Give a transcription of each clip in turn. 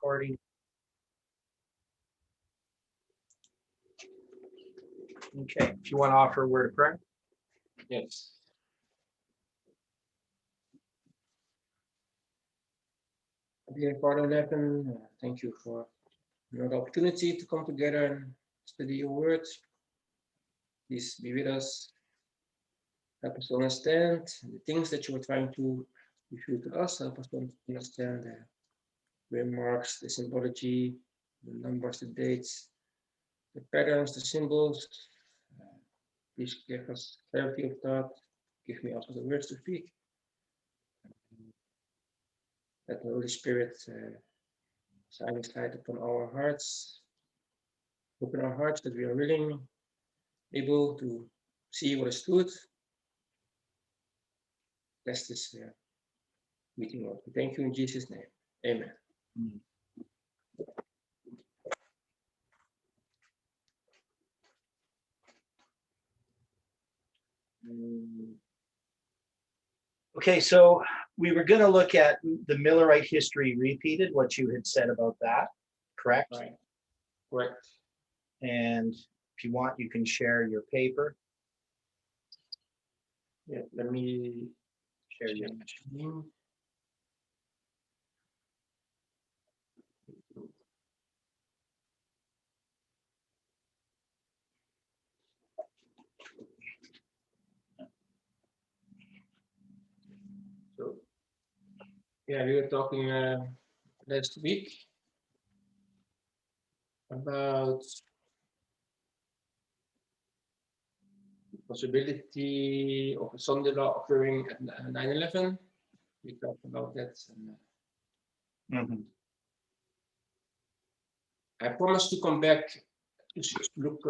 recording. Okay, if you want to offer a word of prayer. Yes. Dear Father in heaven, thank you for another opportunity to come together and study your word. Please be with us. Help us to understand the things that you are trying to reveal to us. Help us to understand the remarks, the symbology, the numbers, the dates, the patterns, the symbols. Please give us clarity of thought. Give me also the words to speak. Let the Holy Spirit shine His light upon our hearts. Open our hearts that we are willing, able to see what is good. Bless this meeting, Lord. We thank you in Jesus' name. Amen. Okay, so we were going to look at the Millerite history repeated, what you had said about that, correct? Right. Correct. And if you want, you can share your paper. Yeah, let me Share your screen. So, yeah, we were talking last week about the possibility of a Sunday law occurring at 9/11. We talked about that. And, I promised to come back to look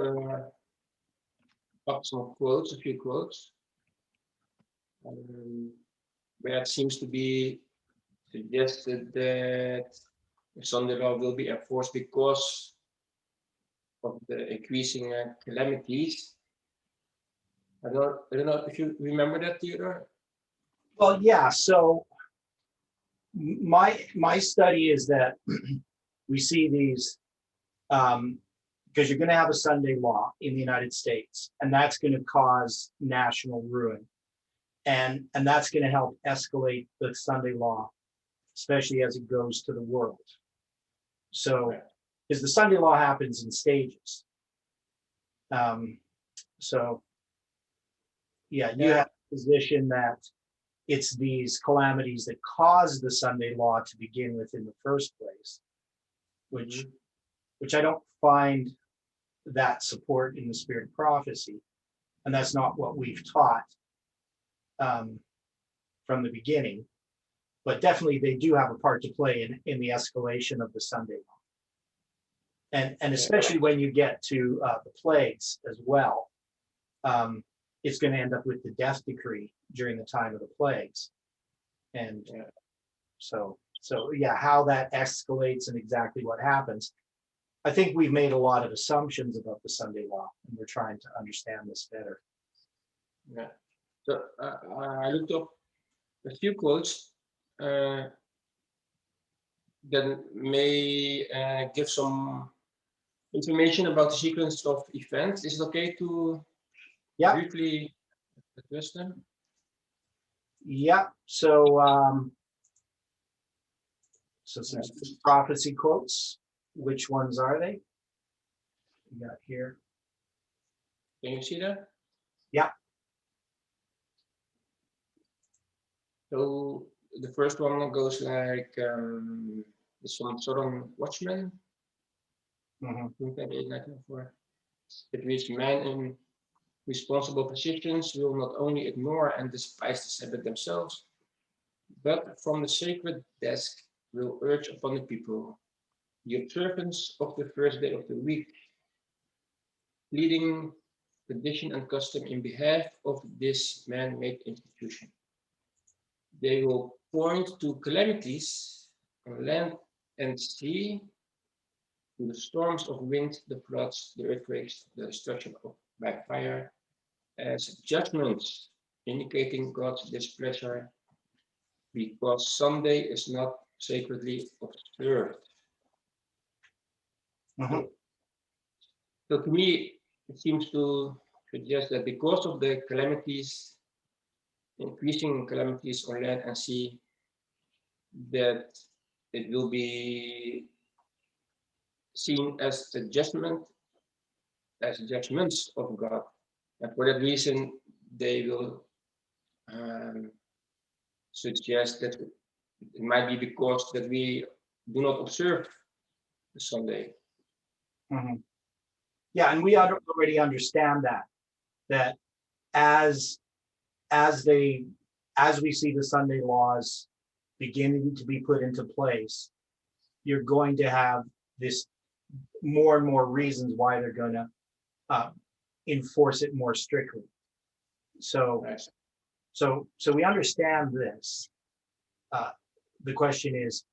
up some quotes, a few quotes, where it seems to be suggested that the Sunday law will be enforced because of the increasing calamities. I don't know if you remember that, Theodore. Well, yeah, so my study is that we see these because you're going to have a Sunday law in the United States, and that's going to cause national ruin, and that's going to help escalate the Sunday law, especially as it goes to the world. So, because the Sunday law happens in stages. So, yeah, you have a position that it's these calamities that cause the Sunday law to begin with in the first place, which I don't find that support in the spirit of prophecy, and that's not what we've taught from the beginning. But definitely, they do have a part to play in the escalation of the Sunday law, and especially when you get to the plagues as well. It's going to end up with the death decree during the time of the plagues, and so yeah, how that escalates and exactly what happens. I think we've made a lot of assumptions about the Sunday law, and we're trying to understand this better. Yeah. So I looked up a few quotes that may give some information about the sequence of events. Is it okay to briefly address them? Yeah. So some prophecy quotes. Which ones are they? We got here. Can you see that? Yeah. So the first one goes like some southern watchman. It means men in responsible positions will not only ignore and despise the Sabbath themselves, but from the sacred desk will urge upon the people the observance of the first day of the week, leading tradition and custom in behalf of this man-made institution. They will point to calamities on land and sea, to the storms of wind, the floods, the earthquakes, the destruction by fire, as judgments indicating God's displeasure because Sunday is not sacredly observed. Mhm. So to me, it seems to suggest that because of the calamities, increasing calamities on land and sea, that it will be seen as a judgment, as judgments of God. And for that reason, they will suggest that it might be because that we do not observe the Sunday. Mhm. Yeah, and we already understand that as as they as we see the Sunday laws beginning to be put into place, you're going to have this more and more reasons why they're going to uh, enforce it more strictly. So Right. so we understand this. Uh, the question is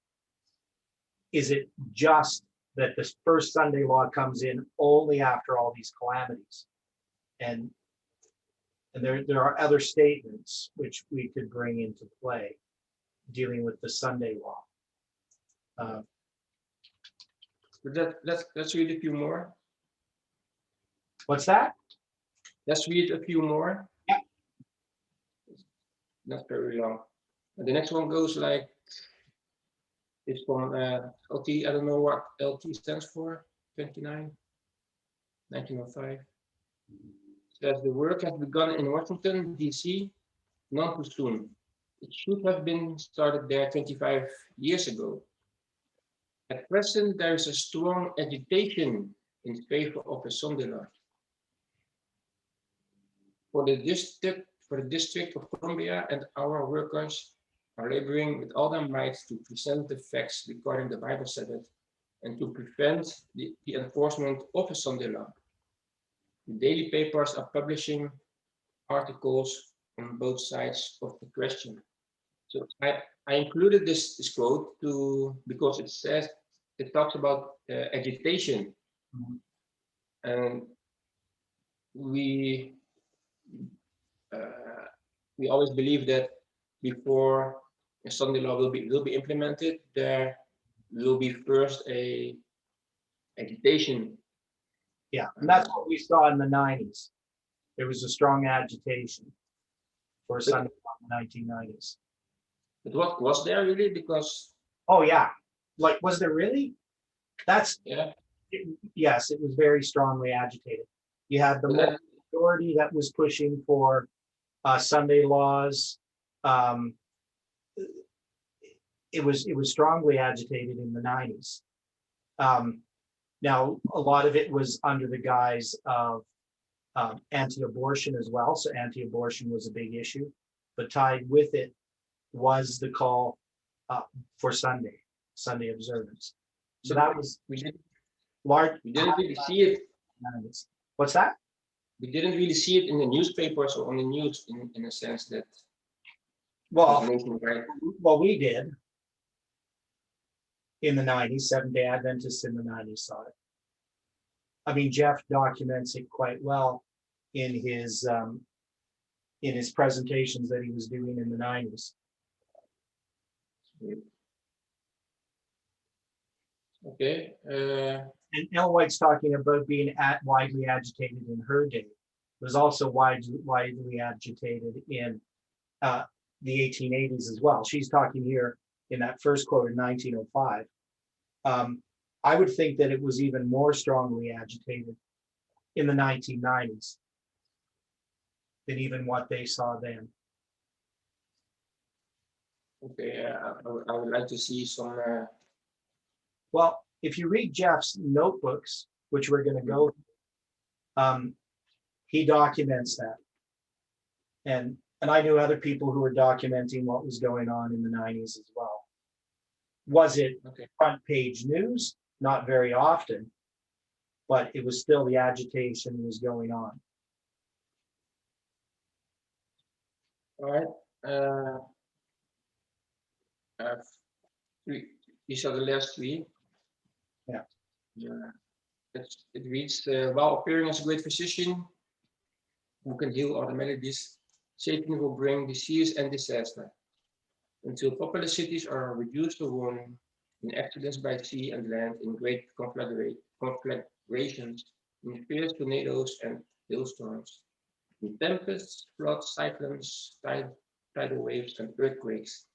it just that this first Sunday law comes in only after all these calamities? And there are other statements which we could bring into play dealing with the Sunday law. But let's read a few more. What's that? Let's read a few more. Yeah. Not very long. And the next one goes like, it's from LT, I don't know what LT stands for, 29, 1905. Says the work has begun in Washington, D.C., none too soon. It should have been started there 25 years ago. At present, there is a strong agitation in favor of a Sunday law. For the District of Columbia, and our workers are laboring with all their might to present the facts regarding the Bible Sabbath and to prevent the enforcement of a Sunday law. The daily papers are publishing articles on both sides of the question. So I included this quote because it talks about agitation, Mhm. and we uh, we always believe that before a Sunday law will be implemented, there will be first a agitation. Yeah, and that's what we saw in the 90s. There was a strong agitation for Sunday law in the 1990s. But what was there really? Because Oh yeah, like was there really? That's yeah, yes, it was very strongly agitated. You had the but that, majority that was pushing for Sunday laws. Um, it was strongly agitated in the 90s. Now a lot of it was under the guise of anti-abortion as well. So anti-abortion was a big issue, but tied with it was the call for Sunday observance. So that was we didn't large. we didn't really see it. What's that? We didn't really see it in the newspapers or on the news in a sense that Well, nationwide. well, we did in the 90s. Seventh-day Adventists in the 90s saw it. I mean, Jeff documents it quite well in his presentations that he was doing in the 90s. Okay. And Ellen White's talking about being widely agitated in her day. It was also widely agitated in the 1880s as well. She's talking here in that first quote in 1905. I would think that it was even more strongly agitated in the 1990s than even what they saw then. Okay. I would like to see some. Well, if you read Jeff's notebooks, which we're going to go, he documents that. And I knew other people who were documenting what was going on in the 90s as well. Was it front page news? Not very often, but it was still the agitation was going on. All right. These are the last three. Yeah. It reads, while appearing as a great physician who can heal all the maladies, Satan will bring disease and disaster. Until populous cities are reduced to ruin, in exodus by sea and land, in great conflagrations, in fierce tornadoes and hailstorms, in tempests, floods, cyclones, tidal waves, and earthquakes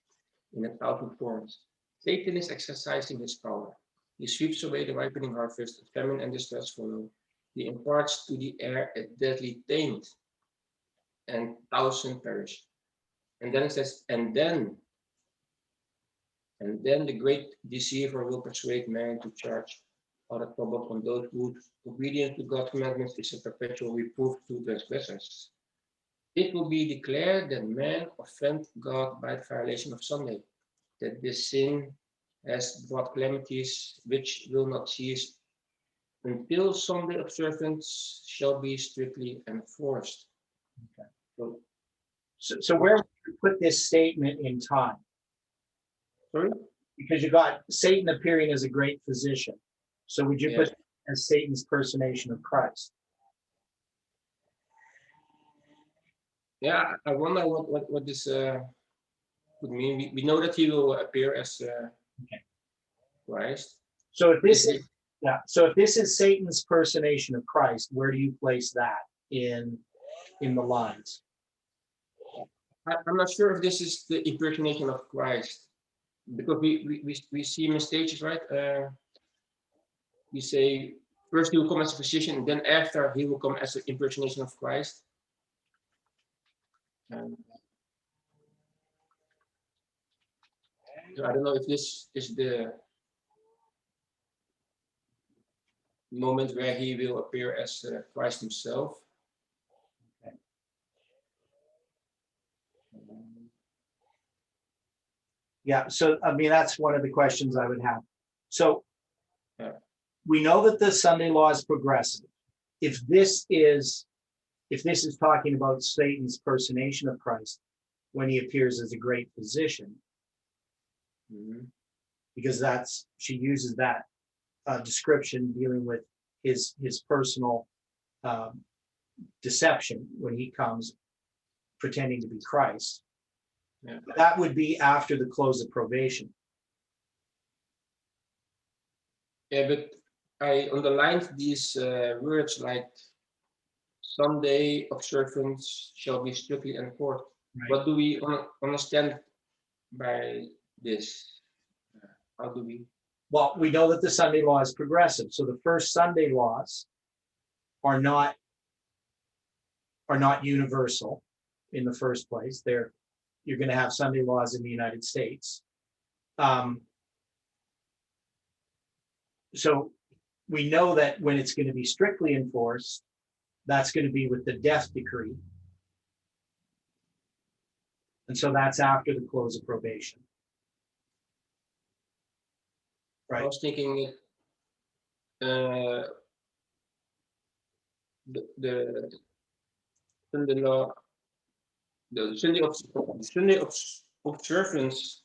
in 1,000 forms. Satan is exercising his power. He sweeps away the ripening harvest, famine and distress follow. He imparts to the air a deadly taint, and thousands perish. And then it says, and then the great deceiver will persuade man to charge other trouble on those whose obedience to God's commandments is a perpetual reproof to transgressors. It will be declared that man offend God by the violation of Sunday, that this sin has brought calamities which will not cease until Sunday observance shall be strictly enforced. Okay. So, So where would you put this statement in time? sorry? Because you got Satan appearing as a great physician. So would you Yeah. put it as Satan's personation of Christ? Yeah, I wonder what this would mean. We know that he will appear as Okay. Christ. So if this Is is, yeah, so if this is Satan's personation of Christ, where do you place that in the lines? I'm not sure if this is the impersonation of Christ, because we see him in stages, right? We say first he will come as a physician, and then after he will come as an impersonation of Christ. So I don't know if this is the moment where he will appear as Christ himself. Okay. Yeah, so I mean, that's one of the questions I would have. So Yeah. we know that the Sunday law is progressive. If this is talking about Satan's personation of Christ when he appears as a great physician, Mhm. because she uses that description dealing with his personal deception when he comes pretending to be Christ. Yeah. That would be after the close of probation. Yeah, but I underlined these words like Sunday observance shall be strictly enforced. Right. What do we understand by this? How do we? Well, we know that the Sunday law is progressive. So the first Sunday laws are not universal in the first place. You're going to have Sunday laws in the United States. So we know that when it's going to be strictly enforced, that's going to be with the death decree. And so that's after the close of probation. I Right. was thinking the Sunday law, the Sunday observance,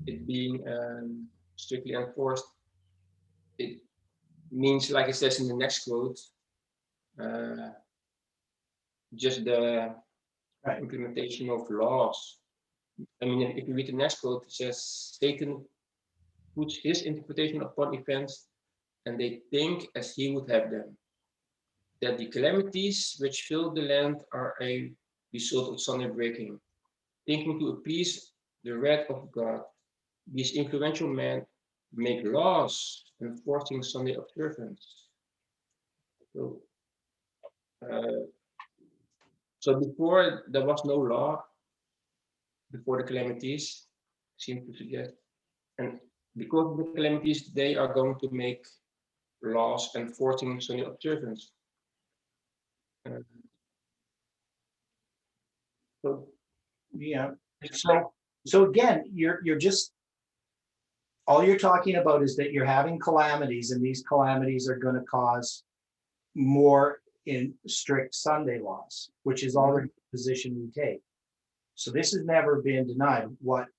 it being strictly enforced. It means, like it says in the next quote, just the Right. implementation of laws. I mean, if you read the next quote, it says Satan puts his interpretation upon events, and they think as he would have them. That the calamities which fill the land are a result of Sunday breaking. Thinking to appease the wrath of God, these influential men make laws enforcing Sunday observance. So, so before there was no law, before the calamities, seem to suggest, and because of the calamities, they are going to make laws enforcing Sunday observance. So Yeah. So again, you're just all you're talking about is that you're having calamities, and these calamities are going to cause more in strict Sunday laws, which is already the position we take. So this has never been denied. What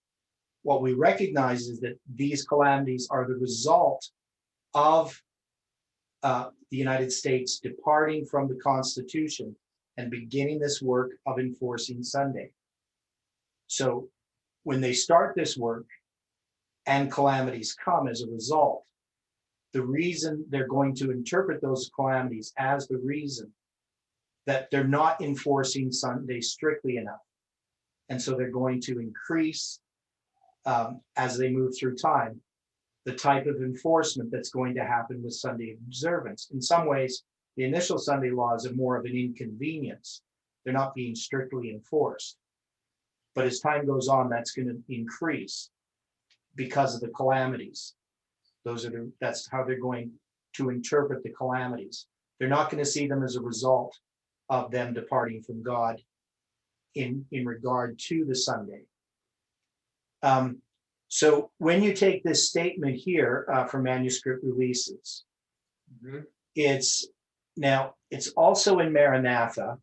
we recognize is that these calamities are the result of the United States departing from the Constitution and beginning this work of enforcing Sunday. So when they start this work, and calamities come as a result, the reason they're going to interpret those calamities as the reason that they're not enforcing Sunday strictly enough. And so they're going to increase, as they move through time, the type of enforcement that's going to happen with Sunday observance. In some ways, the initial Sunday laws are more of an inconvenience. They're not being strictly enforced. But as time goes on, that's going to increase because of the calamities. That's how they're going to interpret the calamities. They're not going to see them as a result of them departing from God in regard to the Sunday. So when you take this statement here from manuscript releases, it's also in Maranatha.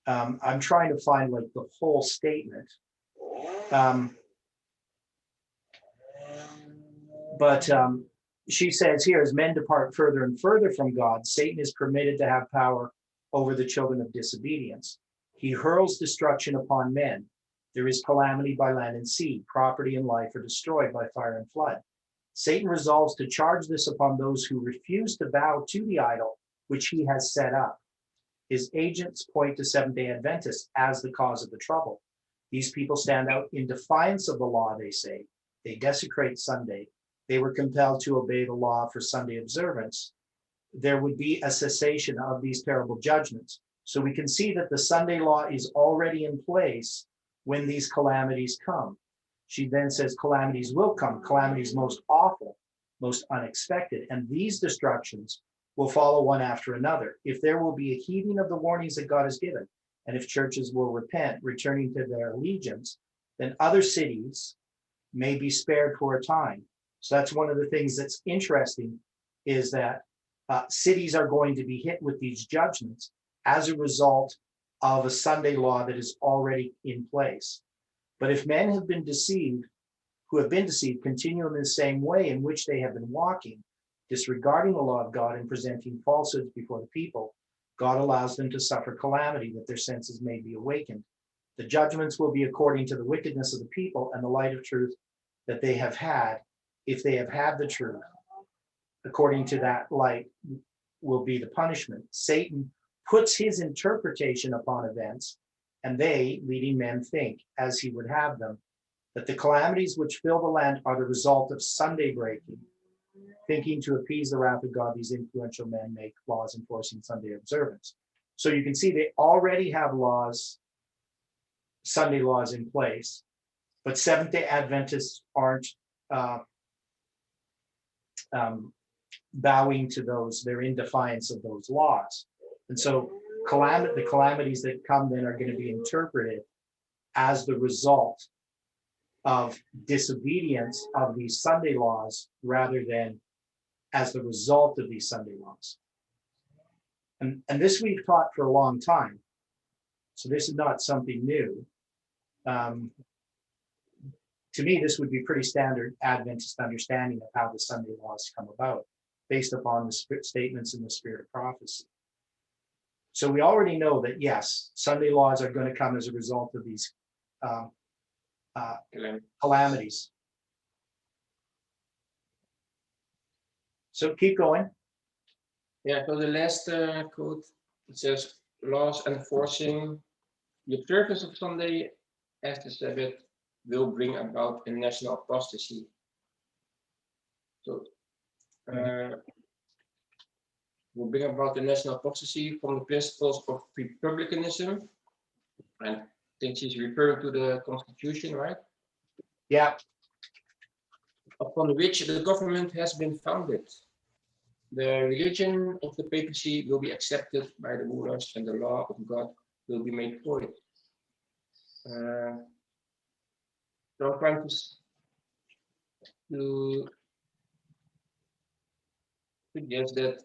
I'm trying to find like the whole statement. But she says here, as men depart further and further from God, Satan is permitted to have power over the children of disobedience. He hurls destruction upon men. There is calamity by land and sea. Property and life are destroyed by fire and flood. Satan resolves to charge this upon those who refuse to bow to the idol which he has set up. His agents point to Seventh-day Adventists as the cause of the trouble. These people stand out in defiance of the law, they say. They desecrate Sunday. They were compelled to obey the law for Sunday observance. There would be a cessation of these terrible judgments. So we can see that the Sunday law is already in place when these calamities come. She then says calamities will come, calamities most awful, most unexpected, and these destructions will follow one after another. If there will be a heeding of the warnings that God has given, and if churches will repent, returning to their allegiance, then other cities may be spared for a time. So that's one of the things that's interesting, is that cities are going to be hit with these judgments as a result of a Sunday law that is already in place. But if men have been deceived, who have been deceived, continue in the same way in which they have been walking, disregarding the law of God and presenting falsehoods before the people, God allows them to suffer calamity, that their senses may be awakened. The judgments will be according to the wickedness of the people and the light of truth that they have had. If they have had the truth, according to that light will be the punishment. Satan puts his interpretation upon events, and they, leading men, think, as he would have them, that the calamities which fill the land are the result of Sunday breaking. Thinking to appease the wrath of God, these influential men make laws enforcing Sunday observance. So you can see they already have laws, Sunday laws in place, but Seventh-day Adventists aren't bowing to those. They're in defiance of those laws. And so the calamities that come then are going to be interpreted as the result of disobedience of these Sunday laws rather than as the result of these Sunday laws. And this we've taught for a long time. So this is not something new. To me, this would be pretty standard Adventist understanding of how the Sunday laws come about, based upon the statements in the spirit of prophecy. So we already know that, yes, Sunday laws are going to come as a result of these calamities. So keep going. Yeah, so the last quote, it says, laws enforcing the observance of Sunday as the Sabbath will bring about a national apostasy. So will bring about the national apostasy from the principles of republicanism. And I think she's referring to the Constitution, right? Yeah. Upon which the government has been founded. The religion of the papacy will be accepted by the rulers, and the law of God will be made for it. So I'm trying to suggest that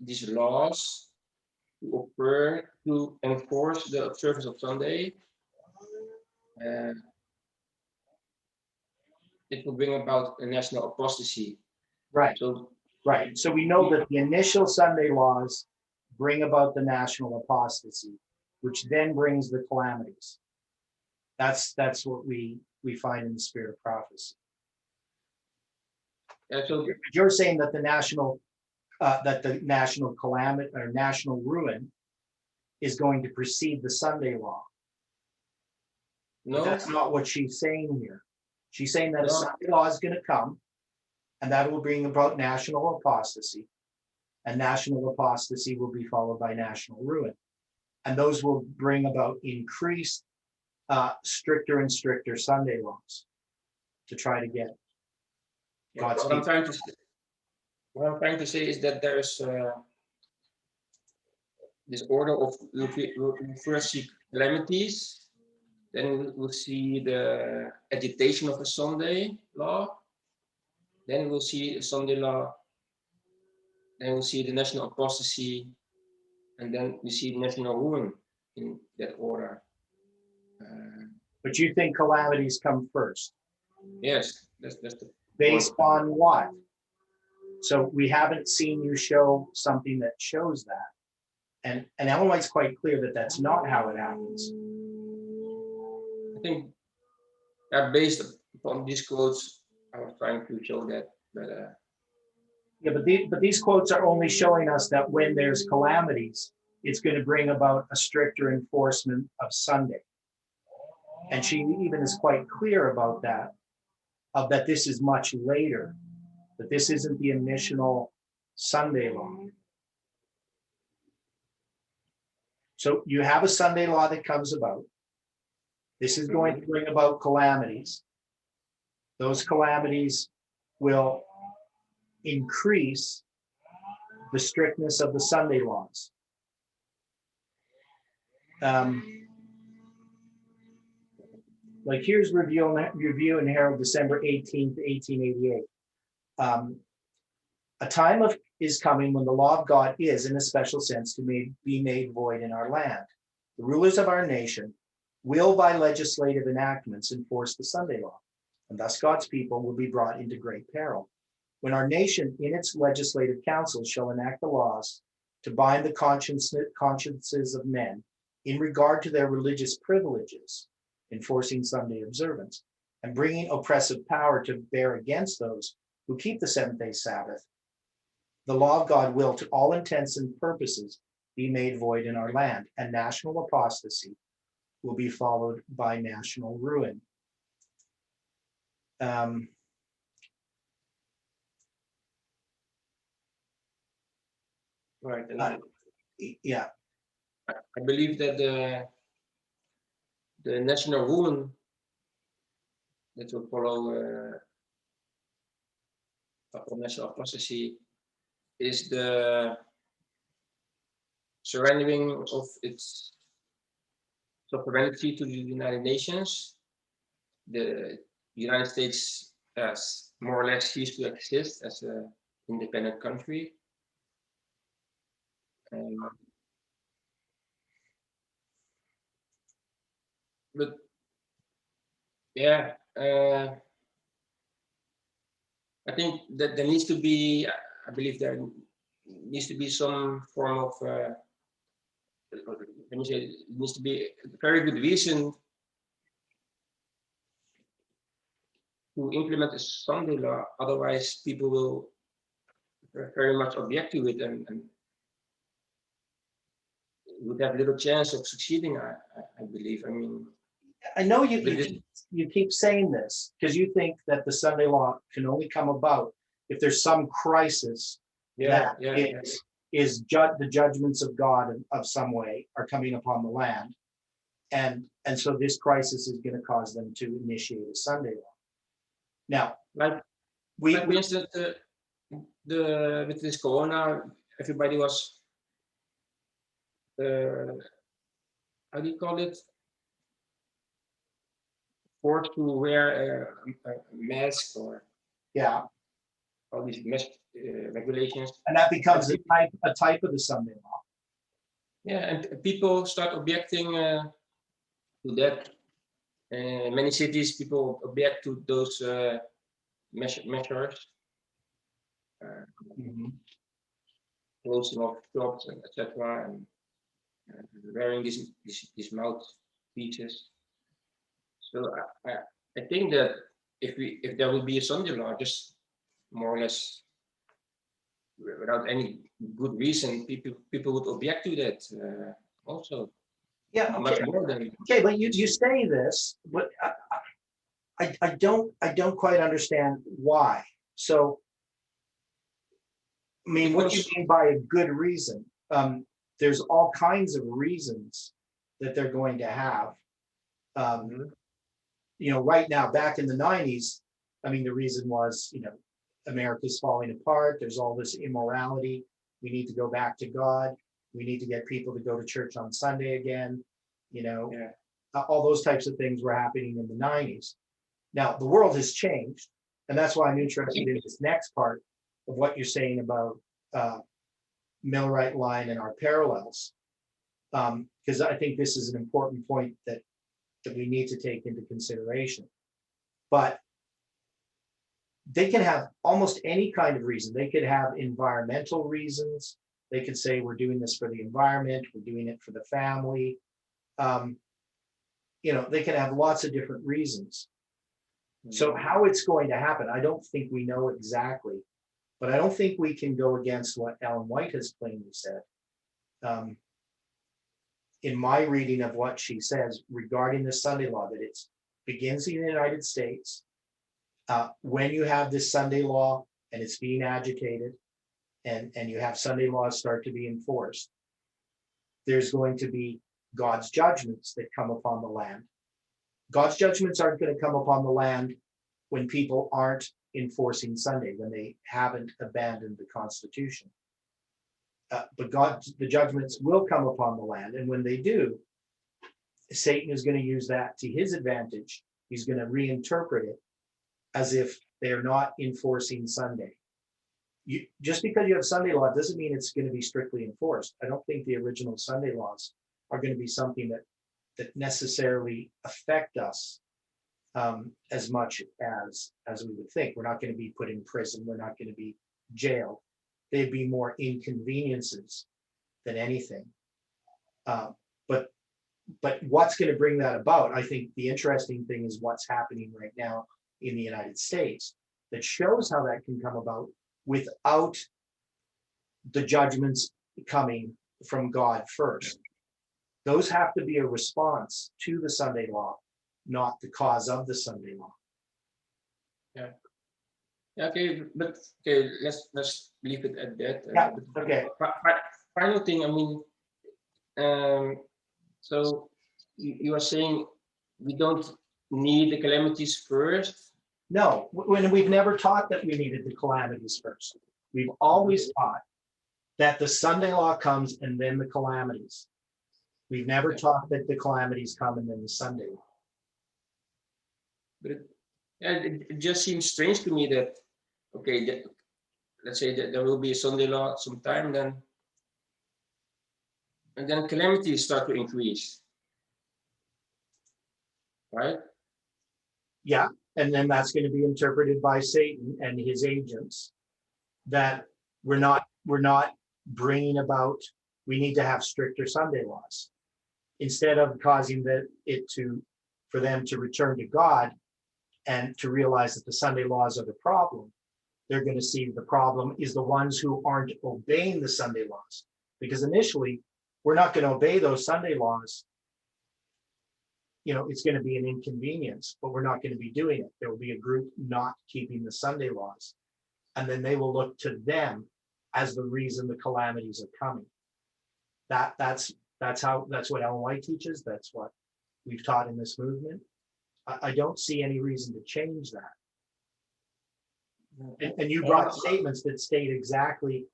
these laws to enforce the observance of Sunday, it will bring about a national apostasy. Right. So, right. So we know that the initial Sunday laws bring about the national apostasy, which then brings the calamities. That's what we we find in the spirit of prophecy. Yeah, so You're saying that the national calamity or national ruin is going to precede the Sunday law. But no, that's not what she's saying here. She's saying that a No. Sunday law is going to come, and that will bring about national apostasy, and national apostasy will be followed by national ruin. And those will bring about increased, stricter and stricter Sunday laws to try to get God's what I'm people. trying to say, what I'm trying to say is that there's this order of we'll first see calamities, then we'll see the agitation of a Sunday law, then we'll see a Sunday law, then we'll see the national apostasy, and then we see national ruin in that order. But you think calamities come first, Yes, that's the based on what? So we haven't seen you show something that shows that. And Ellen White's quite clear that that's not how it happens. I think based upon these quotes, I was trying to show that, but Yeah, but these quotes are only showing us that when there's calamities, it's going to bring about a stricter enforcement of Sunday. And she even is quite clear about that, that this is much later, that this isn't the initial Sunday law. So you have a Sunday law that comes about. This is going to bring about calamities. Those calamities will increase the strictness of the Sunday laws. Like here's Review and Herald, December 18th, 1888. A time is coming when the law of God is, in a special sense, to be made void in our land. The rulers of our nation will, by legislative enactments, enforce the Sunday law, and thus God's people will be brought into great peril. When our nation, in its legislative councils, shall enact the laws to bind the consciences of men in regard to their religious privileges, enforcing Sunday observance, and bringing oppressive power to bear against those who keep the seventh-day Sabbath, the law of God will, to all intents and purposes, be made void in our land, and national apostasy will be followed by national ruin. right. And Yeah. I believe that the national ruin that will follow after national apostasy is the surrendering of its sovereignty to the United Nations. The United States has more or less ceased to exist as an independent country. But yeah, I think that there needs to be, I believe there needs to be some form of, let me say, it needs to be a very good reason to implement a Sunday law. Otherwise, people will very much object to it and would have little chance of succeeding, I believe. I mean, I know you keep saying this because you think that the Sunday law can only come about if there's some crisis that the judgments of God of some way are coming upon the land. And so this crisis is going to cause them to initiate a Sunday law. Now, like for instance, with this Corona, everybody was, how do you call it? Forced to wear a mask or all these mask regulations. And that becomes a type of the Sunday law. Yeah, and people start objecting to that. Many cities, people object to those measures, closing of shops and etc. And wearing these mouth pieces. So I think that if there will be a Sunday law, just more or less without any good reason, people would object to that also Yeah, much okay, more than okay, but you say this, but I don't quite understand why. So, I mean, what do you because mean by a good reason? There's all kinds of reasons that they're going to have. Um, right now, back in the 90s, I mean, the reason was, America's falling apart. There's all this immorality. We need to go back to God. We need to get people to go to church on Sunday again. yeah, All those types of things were happening in the 90s. Now, the world has changed. And that's why I'm interested in this next part of what you're saying about Millerite line and our parallels. Because I think this is an important point that we need to take into consideration. But they can have almost any kind of reason. They could have environmental reasons. They could say, we're doing this for the environment, we're doing it for the family. They can have lots of different reasons. So how it's going to happen, I don't think we know exactly, but I don't think we can go against what Ellen White has plainly said. In my reading of what she says regarding the Sunday law, that it begins in the United States. When you have this Sunday law and it's being agitated, and you have Sunday laws start to be enforced, there's going to be God's judgments that come upon the land. God's judgments aren't going to come upon the land when people aren't enforcing Sunday, when they haven't abandoned the Constitution. But the judgments will come upon the land. And when they do, Satan is going to use that to his advantage. He's going to reinterpret it as if they're not enforcing Sunday. Just because you have Sunday law doesn't mean it's going to be strictly enforced. I don't think the original Sunday laws are going to be something that necessarily affect us as much as we would think. We're not going to be put in prison. We're not going to be jailed. They'd be more inconveniences than anything. But what's going to bring that about? I think the interesting thing is what's happening right now in the United States that shows how that can come about without the judgments coming from God first. Those have to be a response to the Sunday law, not the cause of the Sunday law. yeah. Okay, but okay, let's leave it at that. Yeah, okay. Final thing, I mean, so you are saying we don't need the calamities first? No, when we've never taught that we needed the calamities first. We've always taught that the Sunday law comes and then the calamities. We've never taught that the calamities come and then the Sunday law. But it just seems strange to me that, okay, let's say that there will be a Sunday law sometime, and then calamities start to increase, right? Yeah, and then that's going to be interpreted by Satan and his agents that we're not bringing about. We need to have stricter Sunday laws instead of causing for them to return to God and to realize that the Sunday laws are the problem. They're going to see the problem is the ones who aren't obeying the Sunday laws, because initially we're not going to obey those Sunday laws. It's going to be an inconvenience, but we're not going to be doing it. There will be a group not keeping the Sunday laws, and then they will look to them as the reason the calamities are coming. That's what Ellen White teaches. That's what we've taught in this movement. I don't see any reason to change that. And you brought statements that state exactly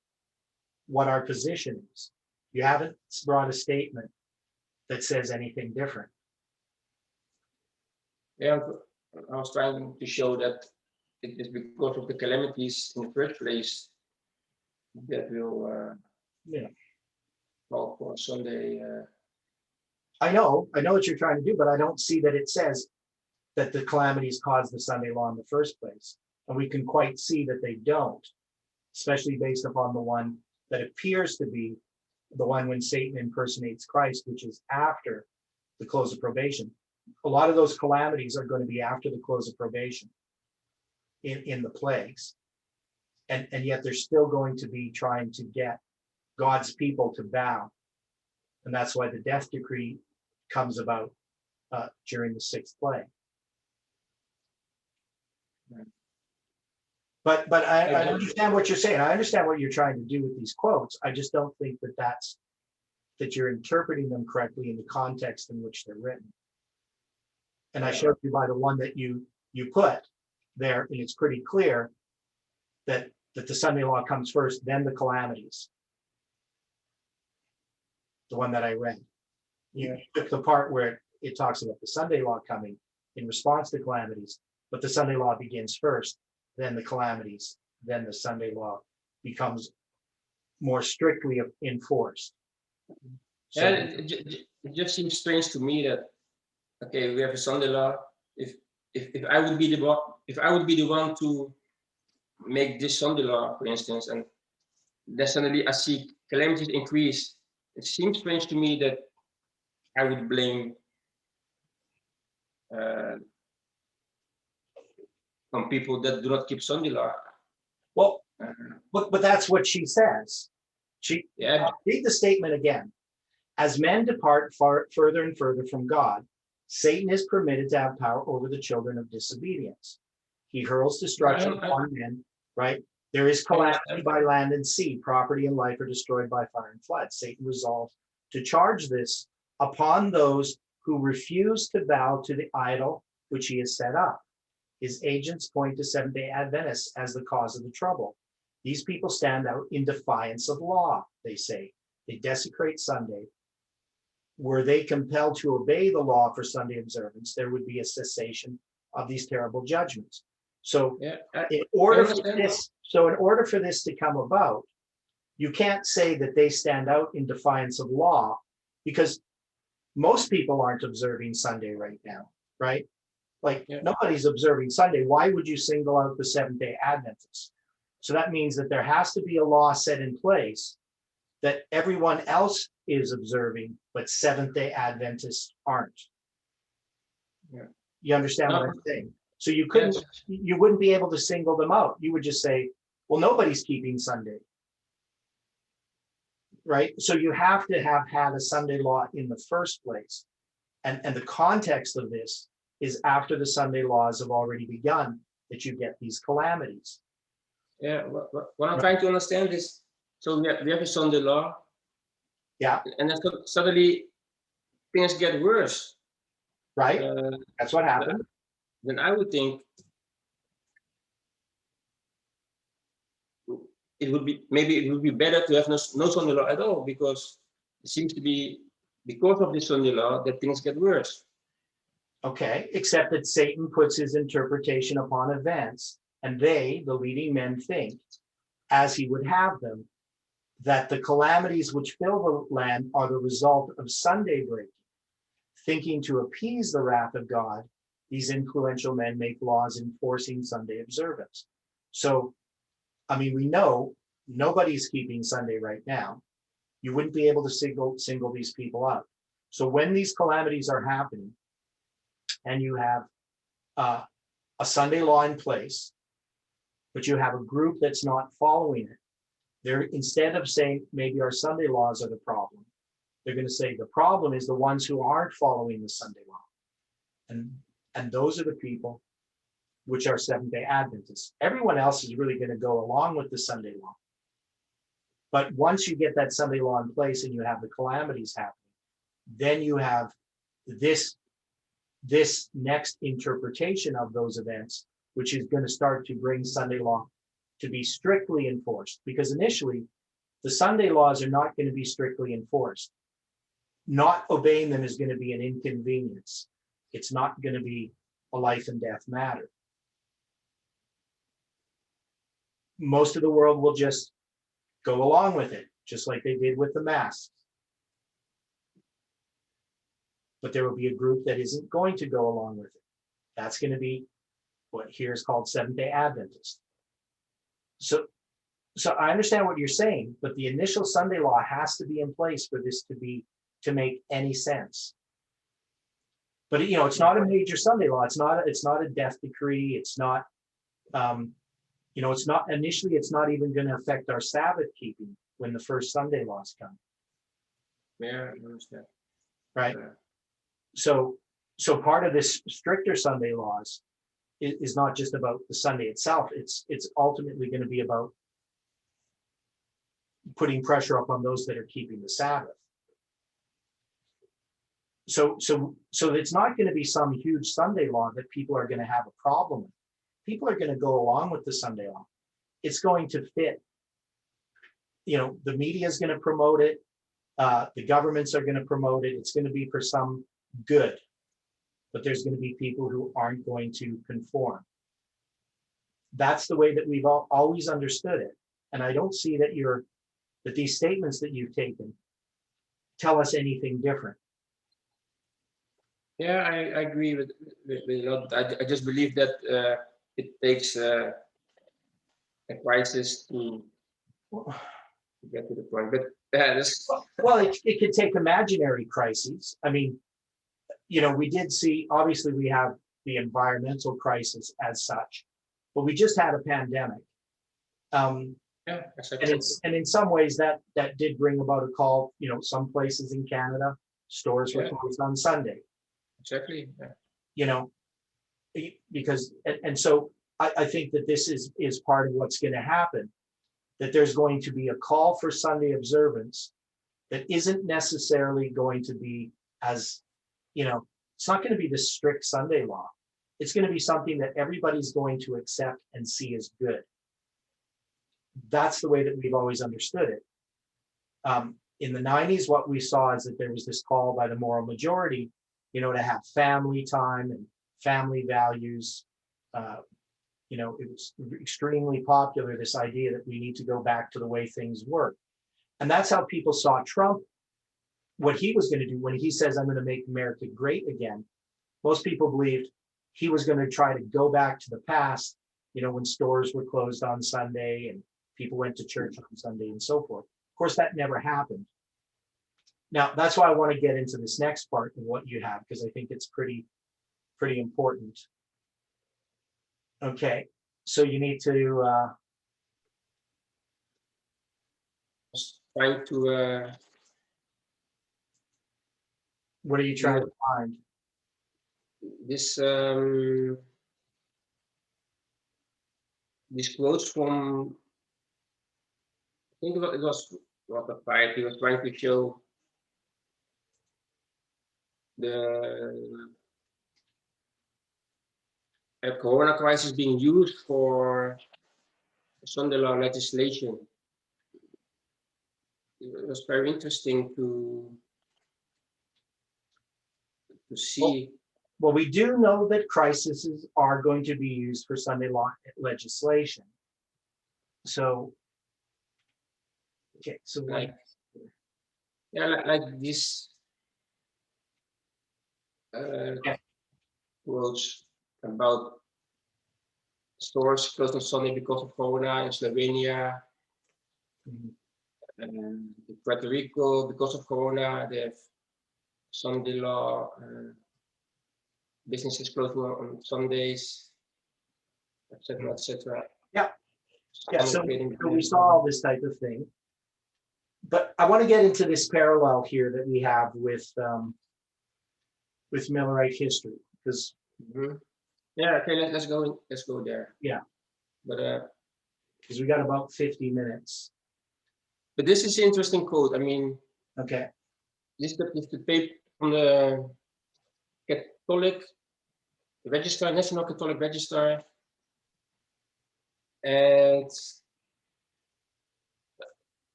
what our position is. You haven't brought a statement that says anything different. Yeah, I was trying to show that it is because of the calamities in the first place that will call for Sunday. I know what you're trying to do, but I don't see that it says that the calamities caused the Sunday law in the first place. And we can quite see that they don't, especially based upon the one that appears to be the one when Satan impersonates Christ, which is after the close of probation. a lot of those calamities are going to be after the close of probation in the plagues. And yet they're still going to be trying to get God's people to bow. And that's why the death decree comes about during the sixth plague. But I understand what you're saying. I understand what you're trying to do with these quotes. I just don't think that you're interpreting them correctly in the context in which they're written. And I showed you by the one that you put there, and it's pretty clear that the Sunday law comes first, then the calamities. The one that I read. You took the part where it talks about the Sunday law coming in response to calamities, but the Sunday law begins first, then the calamities, then the Sunday law becomes more strictly enforced. So, it just seems strange to me that, okay, we have a Sunday law. If I would be the one to make this Sunday law, for instance, and then suddenly I see calamities increase, it seems strange to me that I would blame some people that do not keep Sunday law. well, but that's what she says. Read the statement again. As men depart further and further from God, Satan is permitted to have power over the children of disobedience. He hurls destruction upon men, right? There is calamity by land and sea. Property and life are destroyed by fire and flood. Satan resolves to charge this upon those who refuse to bow to the idol which he has set up. His agents point to Seventh-day Adventists as the cause of the trouble. These people stand out in defiance of law, they say. They desecrate Sunday. Were they compelled to obey the law for Sunday observance, there would be a cessation of these terrible judgments. So in order for this to come about, you can't say that they stand out in defiance of law, because most people aren't observing Sunday right now, right? Like nobody's observing Sunday. Why would you single out the Seventh-day Adventists? So that means that there has to be a law set in place that everyone else is observing, but Seventh-day Adventists aren't. You understand what I'm saying? So you wouldn't be able to single them out. You would just say, well, nobody's keeping Sunday, right? So you have to have had a Sunday law in the first place. And the context of this is after the Sunday laws have already begun, that you get these calamities. Yeah, what I'm trying to understand is, so we have a Sunday law. Yeah. And then suddenly things get worse. Right. That's what happened. Then I would think it would be better to have no Sunday law at all, because it seems to be because of the Sunday law that things get worse. Okay, except that Satan puts his interpretation upon events, and they, the leading men, think, as he would have them, that the calamities which fill the land are the result of Sunday breaking. Thinking to appease the wrath of God, these influential men make laws enforcing Sunday observance. So, I mean, we know nobody's keeping Sunday right now. You wouldn't be able to single these people out. So when these calamities are happening, and you have a Sunday law in place, but you have a group that's not following it, they're, instead of saying maybe our Sunday laws are the problem, they're going to say the problem is the ones who aren't following the Sunday law. And those are the people which are Seventh-day Adventists. Everyone else is really going to go along with the Sunday law. But once you get that Sunday law in place and you have the calamities happening, then you have this next interpretation of those events, which is going to start to bring Sunday law to be strictly enforced. Because initially, the Sunday laws are not going to be strictly enforced. Not obeying them is going to be an inconvenience. It's not going to be a life and death matter. Most of the world will just go along with it, just like they did with the masks. But there will be a group that isn't going to go along with it. That's going to be what here is called Seventh-day Adventist. So I understand what you're saying, but the initial Sunday law has to be in place for this to make any sense. But it's not a major Sunday law. It's not a death decree. It's not, it's not initially, it's not even going to affect our Sabbath keeping when the first Sunday laws come. Yeah, I understand. Right. So part of this stricter Sunday laws is not just about the Sunday itself. It's ultimately going to be about putting pressure up on those that are keeping the Sabbath. So it's not going to be some huge Sunday law that people are going to have a problem with. People are going to go along with the Sunday law. It's going to fit. The media is going to promote it. The governments are going to promote it. It's going to be for some good, but there's going to be people who aren't going to conform. That's the way that we've always understood it. And I don't see that these statements that you've taken tell us anything different. Yeah, I agree with a lot. I just believe that it takes a crisis to get to the point. But well, it could take imaginary crises. I mean, we did see, obviously we have the environmental crisis as such, but we just had a pandemic. Yeah, exactly. And in some ways that did bring about a call, some places in Canada, stores were closed on Sunday. Exactly. Yeah. Because, and so I think that this is part of what's going to happen, that there's going to be a call for Sunday observance that isn't necessarily going to be as, it's not going to be the strict Sunday law. It's going to be something that everybody's going to accept and see as good. That's the way that we've always understood it. In the 90s, what we saw is that there was this call by the moral majority, to have family time and family values. It was extremely popular, this idea that we need to go back to the way things were. And that's how people saw Trump, what he was going to do when he says, I'm going to make America great again. Most people believed he was going to try to go back to the past, when stores were closed on Sunday and people went to church on Sunday and so forth. Of course, that never happened. Now, that's why I want to get into this next part of what you have, because I think it's pretty important. Okay, so you need to trying to what are you trying to find? This quotes from, I think it was Robert Pike. He was trying to show the corona crisis being used for Sunday law legislation. It was very interesting to see. Well, we do know that crises are going to be used for Sunday law legislation. So, okay, so like this quotes about stores closed on Sunday because of Corona in Slovenia, in Puerto Rico because of Corona. They have Sunday law, businesses closed on Sundays, etc., etc. Yeah. So we saw all this type of thing, but I want to get into this parallel here that we have with Millerite history, because yeah, okay, let's go there. Yeah, but because we got about 50 minutes. But this is an interesting quote. I mean, okay, this is the paper from the Catholic Register, National Catholic Register, and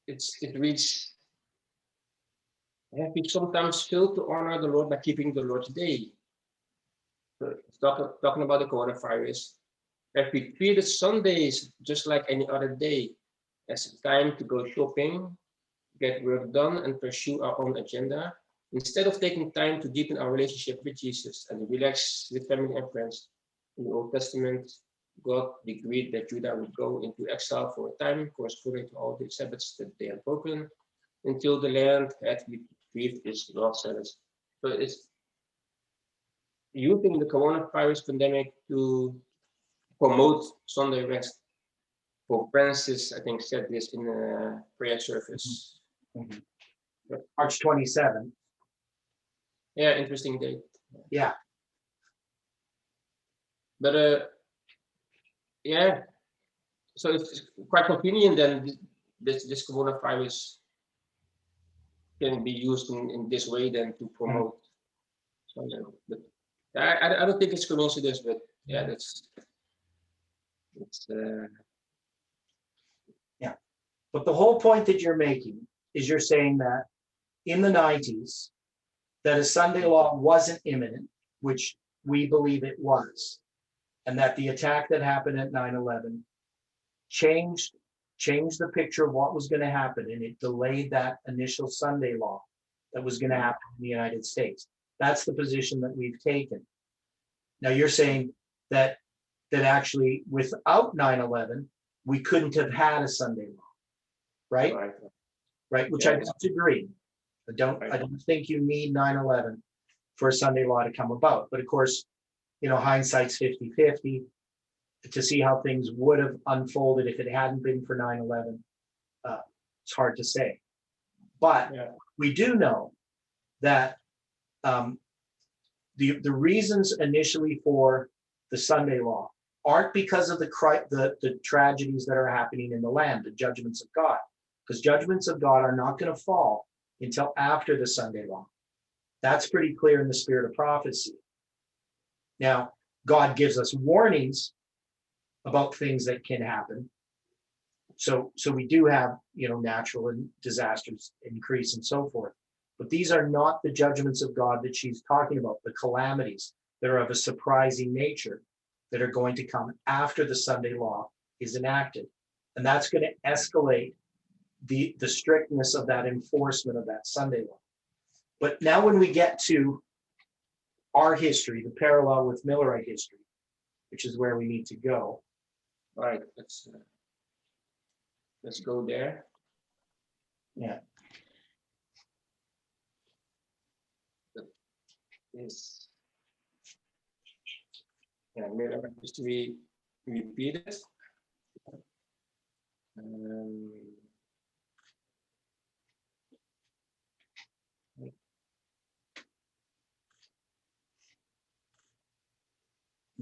it reads, have we sometimes failed to honor the Lord by keeping the Lord's Day? So it's talking about the coronavirus. Have we treated Sundays just like any other day, as a time to go shopping, get work done, and pursue our own agenda, instead of taking time to deepen our relationship with Jesus and relax with family and friends? In the Old Testament, God decreed that Judah would go into exile for a time corresponding to all the Sabbaths that they had broken, until the land had retrieved its lost Sabbaths. So it's using the coronavirus pandemic to promote Sunday rest. Pope Francis, I think, said this in a prayer service. Mhm. March 27th. Yeah, interesting date. Yeah. But yeah, so it's quite convenient then this coronavirus can be used in this way then to promote. So, yeah, but I don't think it's coincidence, but yeah, it's Yeah. But the whole point that you're making is you're saying that in the 90s, that a Sunday law wasn't imminent, which we believe it was, and that the attack that happened at 9/11 changed the picture of what was going to happen, and it delayed that initial Sunday law that was going to happen in the United States. That's the position that we've taken. Now you're saying that actually without 9/11 we couldn't have had a Sunday law, right? Right, which I disagree. I don't think you need 9/11 for a Sunday law to come about. But of course, hindsight's 50-50 to see how things would have unfolded if it hadn't been for 9/11. It's hard to say. But we do know that the reasons initially for the Sunday law aren't because of the tragedies that are happening in the land, the judgments of God, because judgments of God are not going to fall until after the Sunday law. That's pretty clear in the spirit of prophecy. Now, God gives us warnings about things that can happen. So we do have, natural and disasters increase and so forth. But these are not the judgments of God that she's talking about, the calamities that are of a surprising nature that are going to come after the Sunday law is enacted. And that's going to escalate the strictness of that enforcement of that Sunday law. But now when we get to our history, the parallel with Millerite history, which is where we need to go. All right, let's go there. Yeah. Is Millerite history repeated?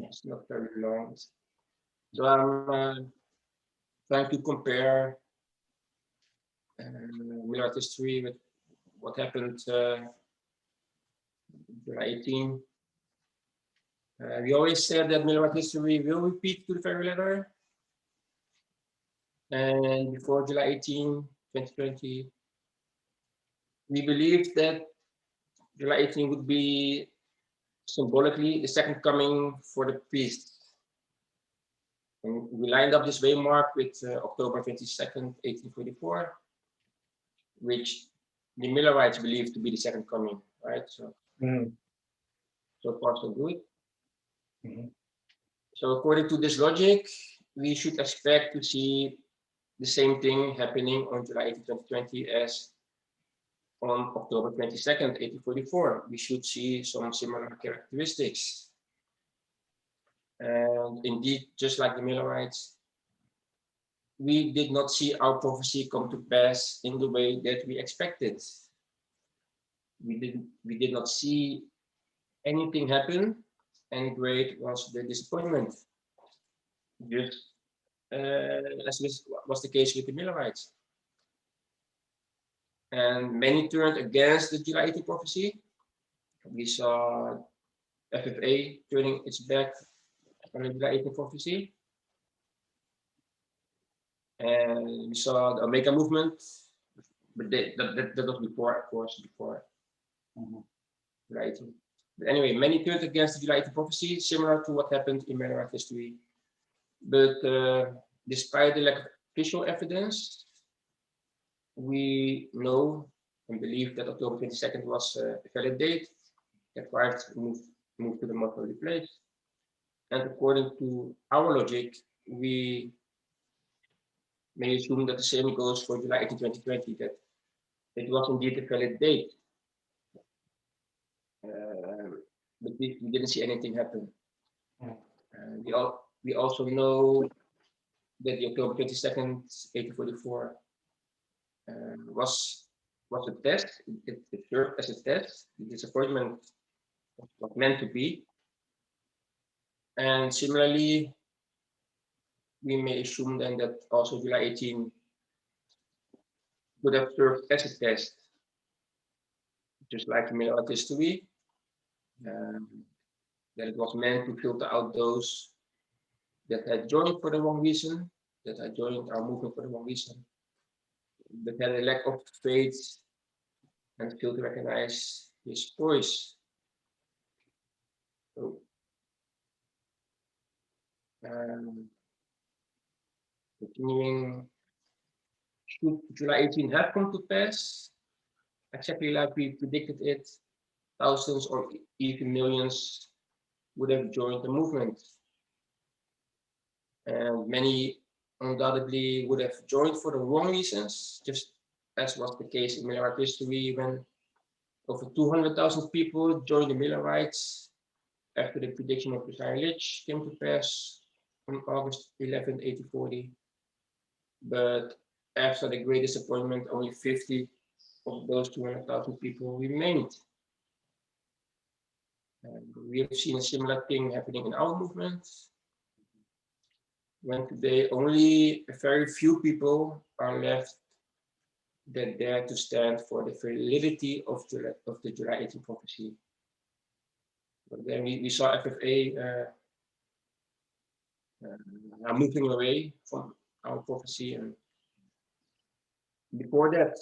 It's not very long. So I'm trying to compare Millerite history with what happened July 18. We always said that Millerite history will repeat to the very letter. And before July 18, 2020, we believed that July 18 would be symbolically the second coming for the priest. And we lined up this waymark with October 22nd, 1844, which the Millerites believed to be the second coming, right? So, so far so good. So according to this logic, we should expect to see the same thing happening on July 18, 2020 as on October 22nd, 1844. We should see some similar characteristics. And indeed, just like the Millerites, we did not see our prophecy come to pass in the way that we expected. We did not see anything happen, and great was the disappointment. Just as was the case with the Millerites. And many turned against the July 18 prophecy. We saw FFA turning its back on the July 18 prophecy. And we saw the Omega movement, but that was before, of course, before July 18. But anyway, many turned against the July 18 prophecy, similar to what happened in Millerite history. But despite the lack of official evidence, we know and believe that October 22nd was a valid date. That Christ moved to the most holy place. And according to our logic, we may assume that the same goes for July 18, 2020, that it was indeed a valid date. but we didn't see anything happen. Mm. We also know that the October 22nd, 1844 was a test. It served as a test. The disappointment was meant to be. And similarly, we may assume then that also July 18 would have served as a test, just like in Miller history, that it was meant to filter out those that had joined for the wrong reason, that had joined our movement for the wrong reason, that had a lack of faith and failed to recognize his voice. So, continuing, should July 18 have come to pass, exactly like we predicted it, thousands or even millions would have joined the movement. And many undoubtedly would have joined for the wrong reasons, just as was the case in Millerite history when over 200,000 people joined the Millerites after the prediction of Josiah Litch came to pass on August 11, 1840. But after the great disappointment, only 50 of those 200,000 people remained. And we have seen a similar thing happening in our movement, when today only a very few people are left that dare to stand for the validity of the July 18 prophecy. But then we saw FFA are moving away from our prophecy, and before that,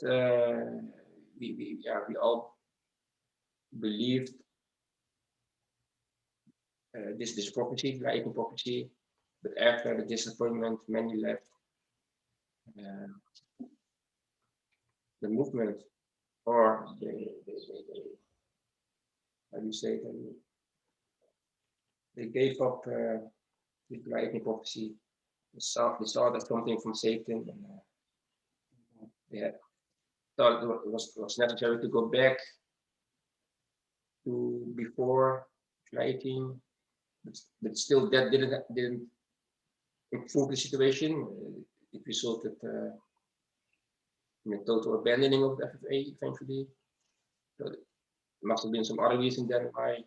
we all believed this prophecy, July 18 prophecy, but after the disappointment, many left the movement, or how do you say it? They gave up the July 18 prophecy. They saw that something from Satan, and they thought it was necessary to go back to before July 18, but still that didn't improve the situation. It resulted in a total abandoning of the FFA eventually. So there must have been some other reason then why,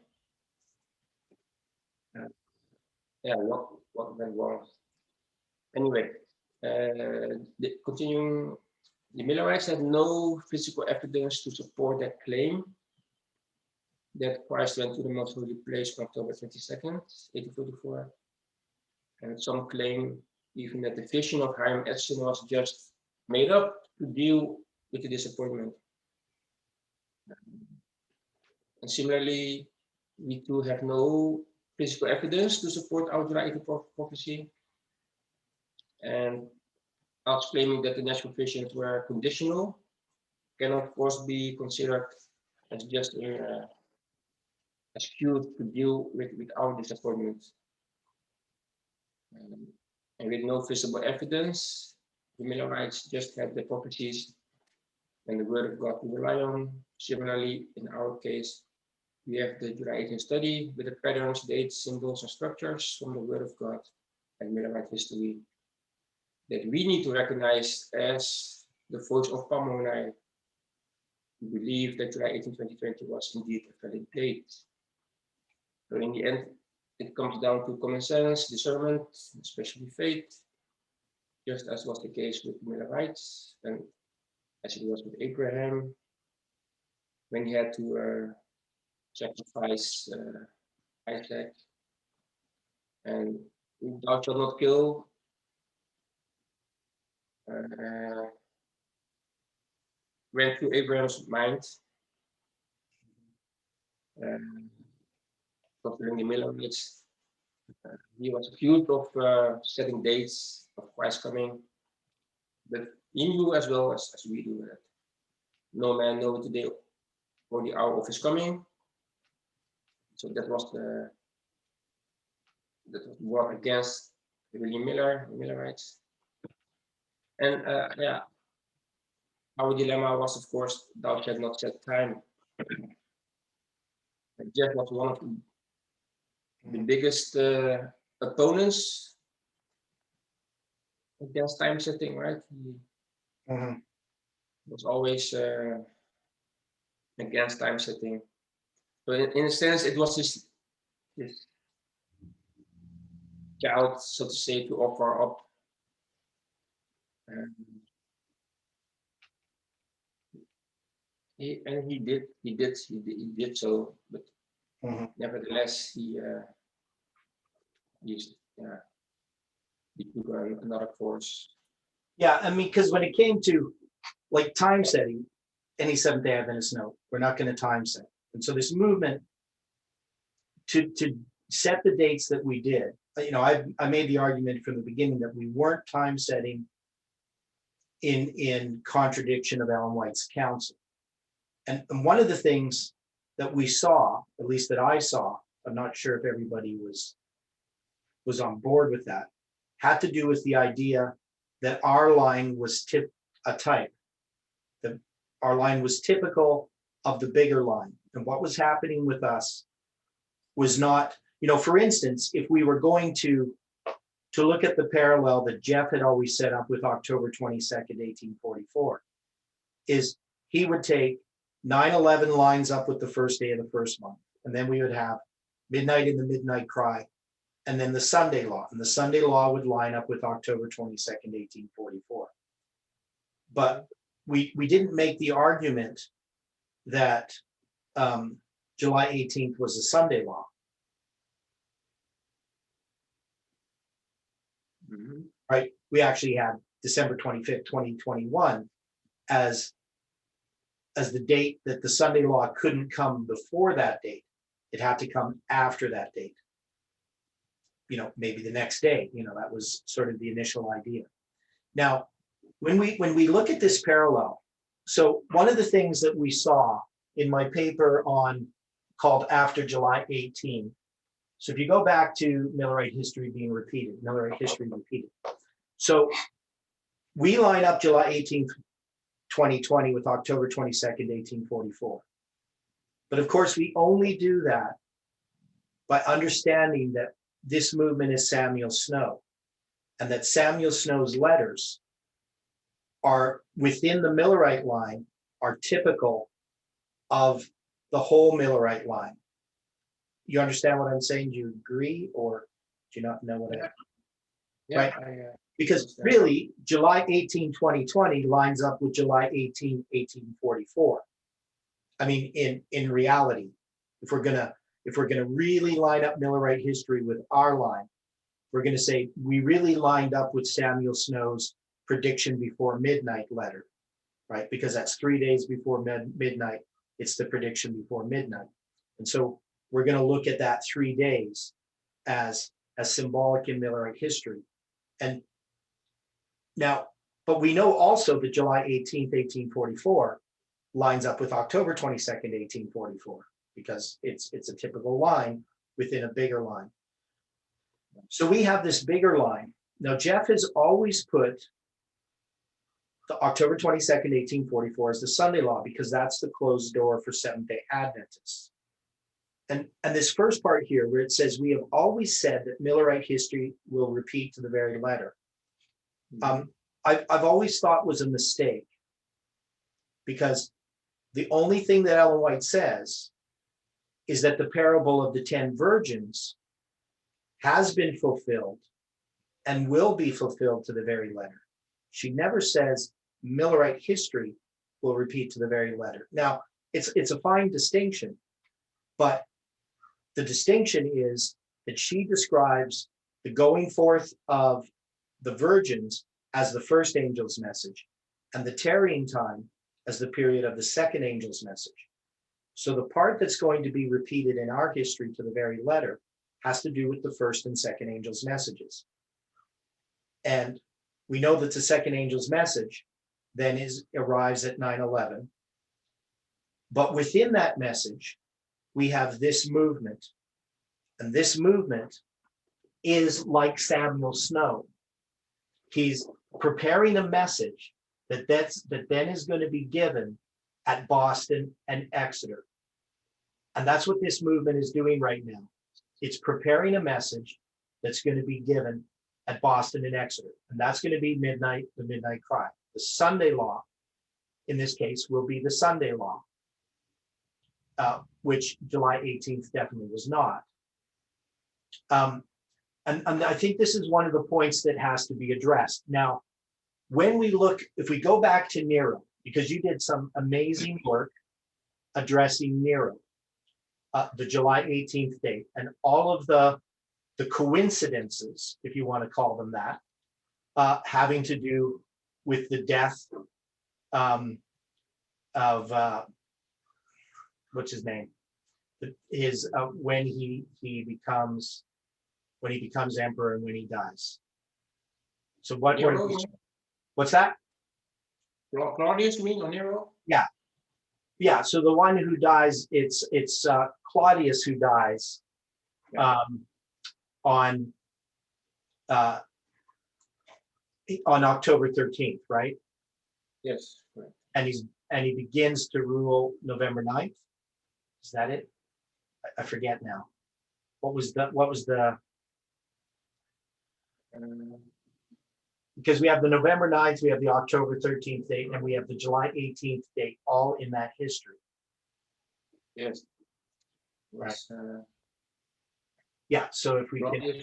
what went wrong. Anyway, continuing, the Millerites had no physical evidence to support their claim that Christ went to the most holy place on October 22nd, 1844. And some claim even that the vision of Chaim Edson was just made up to deal with the disappointment. And similarly, we too have no physical evidence to support our July 18 prophecy. And us claiming that the natural visions were conditional can of course be considered as just an excuse to deal with our disappointments. And with no visible evidence, the Millerites just had the prophecies and the word of God to rely on. Similarly, in our case, we have the July 18 study with the patterns, dates, symbols, and structures from the word of God and Millerite history that we need to recognize as the voice of Pamonai. We believe that July 18, 2020 was indeed a valid date. So in the end, it comes down to common sense, discernment, especially faith, just as was the case with Millerites and as it was with Abraham when he had to sacrifice Isaac. And thou shalt not kill went through Abraham's mind concerning the Millerites. He was accused of setting dates of Christ coming, but he knew as well as we do that no man knows the day or the hour of his coming. So that was war against William Miller, the Millerites. And our dilemma was, of course, thou shalt not set time. And Jeff was one of the biggest opponents against time setting, right? He Mhm. was always against time setting. So in a sense, it was this child, so to say, to offer up. Um, he did so, but Mhm. nevertheless, he used, he took another course. Yeah, I mean, because when it came to like time setting, any Seventh Day Adventist know we're not going to time set, and so this movement to set the dates that we did, I made the argument from the beginning that we weren't time setting in contradiction of Ellen White's counsel. And one of the things that we saw, at least that I saw, I'm not sure if everybody was on board with that, had to do with the idea that our line was a type. That our line was typical of the bigger line. And what was happening with us was not, for instance, if we were going to look at the parallel that Jeff had always set up with October 22nd, 1844, is he would take 9/11 lines up with the first day of the first month. And then we would have midnight in the midnight cry, and then the Sunday law. And the Sunday law would line up with October 22nd, 1844. But we didn't make the argument that July 18th was a Sunday law. Mm-hmm. Right? We actually had December 25th, 2021 as the date that the Sunday law couldn't come before that date. It had to come after that date. Maybe the next day. That was sort of the initial idea. Now, when we look at this parallel, so one of the things that we saw in my paper called After July 18. So if you go back to Millerite history being repeated, Millerite history repeated. So we line up July 18th, 2020 with October 22nd, 1844. But of course, we only do that by understanding that this movement is Samuel Snow, and that Samuel Snow's letters are within the Millerite line, are typical of the whole Millerite line. You understand what I'm saying? Do you agree, or do you not know what I? Yeah, right? Because really, July 18, 2020 lines up with July 18, 1844. I mean, in reality, if we're gonna really line up Millerite history with our line, we're gonna say we really lined up with Samuel Snow's prediction before midnight letter, right? Because that's 3 days before midnight. It's the prediction before midnight, and so we're gonna look at that 3 days as symbolic in Millerite history. And now, but we know also that July 18th, 1844 lines up with October 22nd, 1844, because it's a typical line within a bigger line. So we have this bigger line. Now, Jeff has always put the October 22nd, 1844 as the Sunday law, because that's the closed door for Seventh-day Adventists. And this first part here, where it says, we have always said that Millerite history will repeat to the very letter. I've always thought was a mistake, because the only thing that Ellen White says is that the parable of the 10 virgins has been fulfilled and will be fulfilled to the very letter. She never says Millerite history will repeat to the very letter. Now, it's a fine distinction, but the distinction is that she describes the going forth of the virgins as the first angel's message, and the tarrying time as the period of the second angel's message. So the part that's going to be repeated in our history to the very letter has to do with the first and second angel's messages. And we know that the second angel's message then arrives at 9/11. But within that message, we have this movement. And this movement is like Samuel Snow. He's preparing a message that then is going to be given at Boston and Exeter. And that's what this movement is doing right now. It's preparing a message that's going to be given at Boston and Exeter. And that's going to be midnight, the midnight cry. The Sunday law, in this case, will be the Sunday law, which July 18th definitely was not. And I think this is one of the points that has to be addressed. Now, when we look, if we go back to Nero, because you did some amazing work addressing Nero, the July 18th date, and all of the coincidences, if you want to call them that, having to do with the death of what's his name? His when he becomes emperor and when he dies. So Nero, what's that? Claudius, you mean, or Nero? Yeah. Yeah, so the one who dies, it's Claudius who dies on October 13th, right? Yes. Right. And he begins to rule November 9th. Is that it? I forget now. What was the because we have the November 9th, we have the October 13th date, and we have the July 18th date, all in that history. Yes. Right. Yeah, so if we can,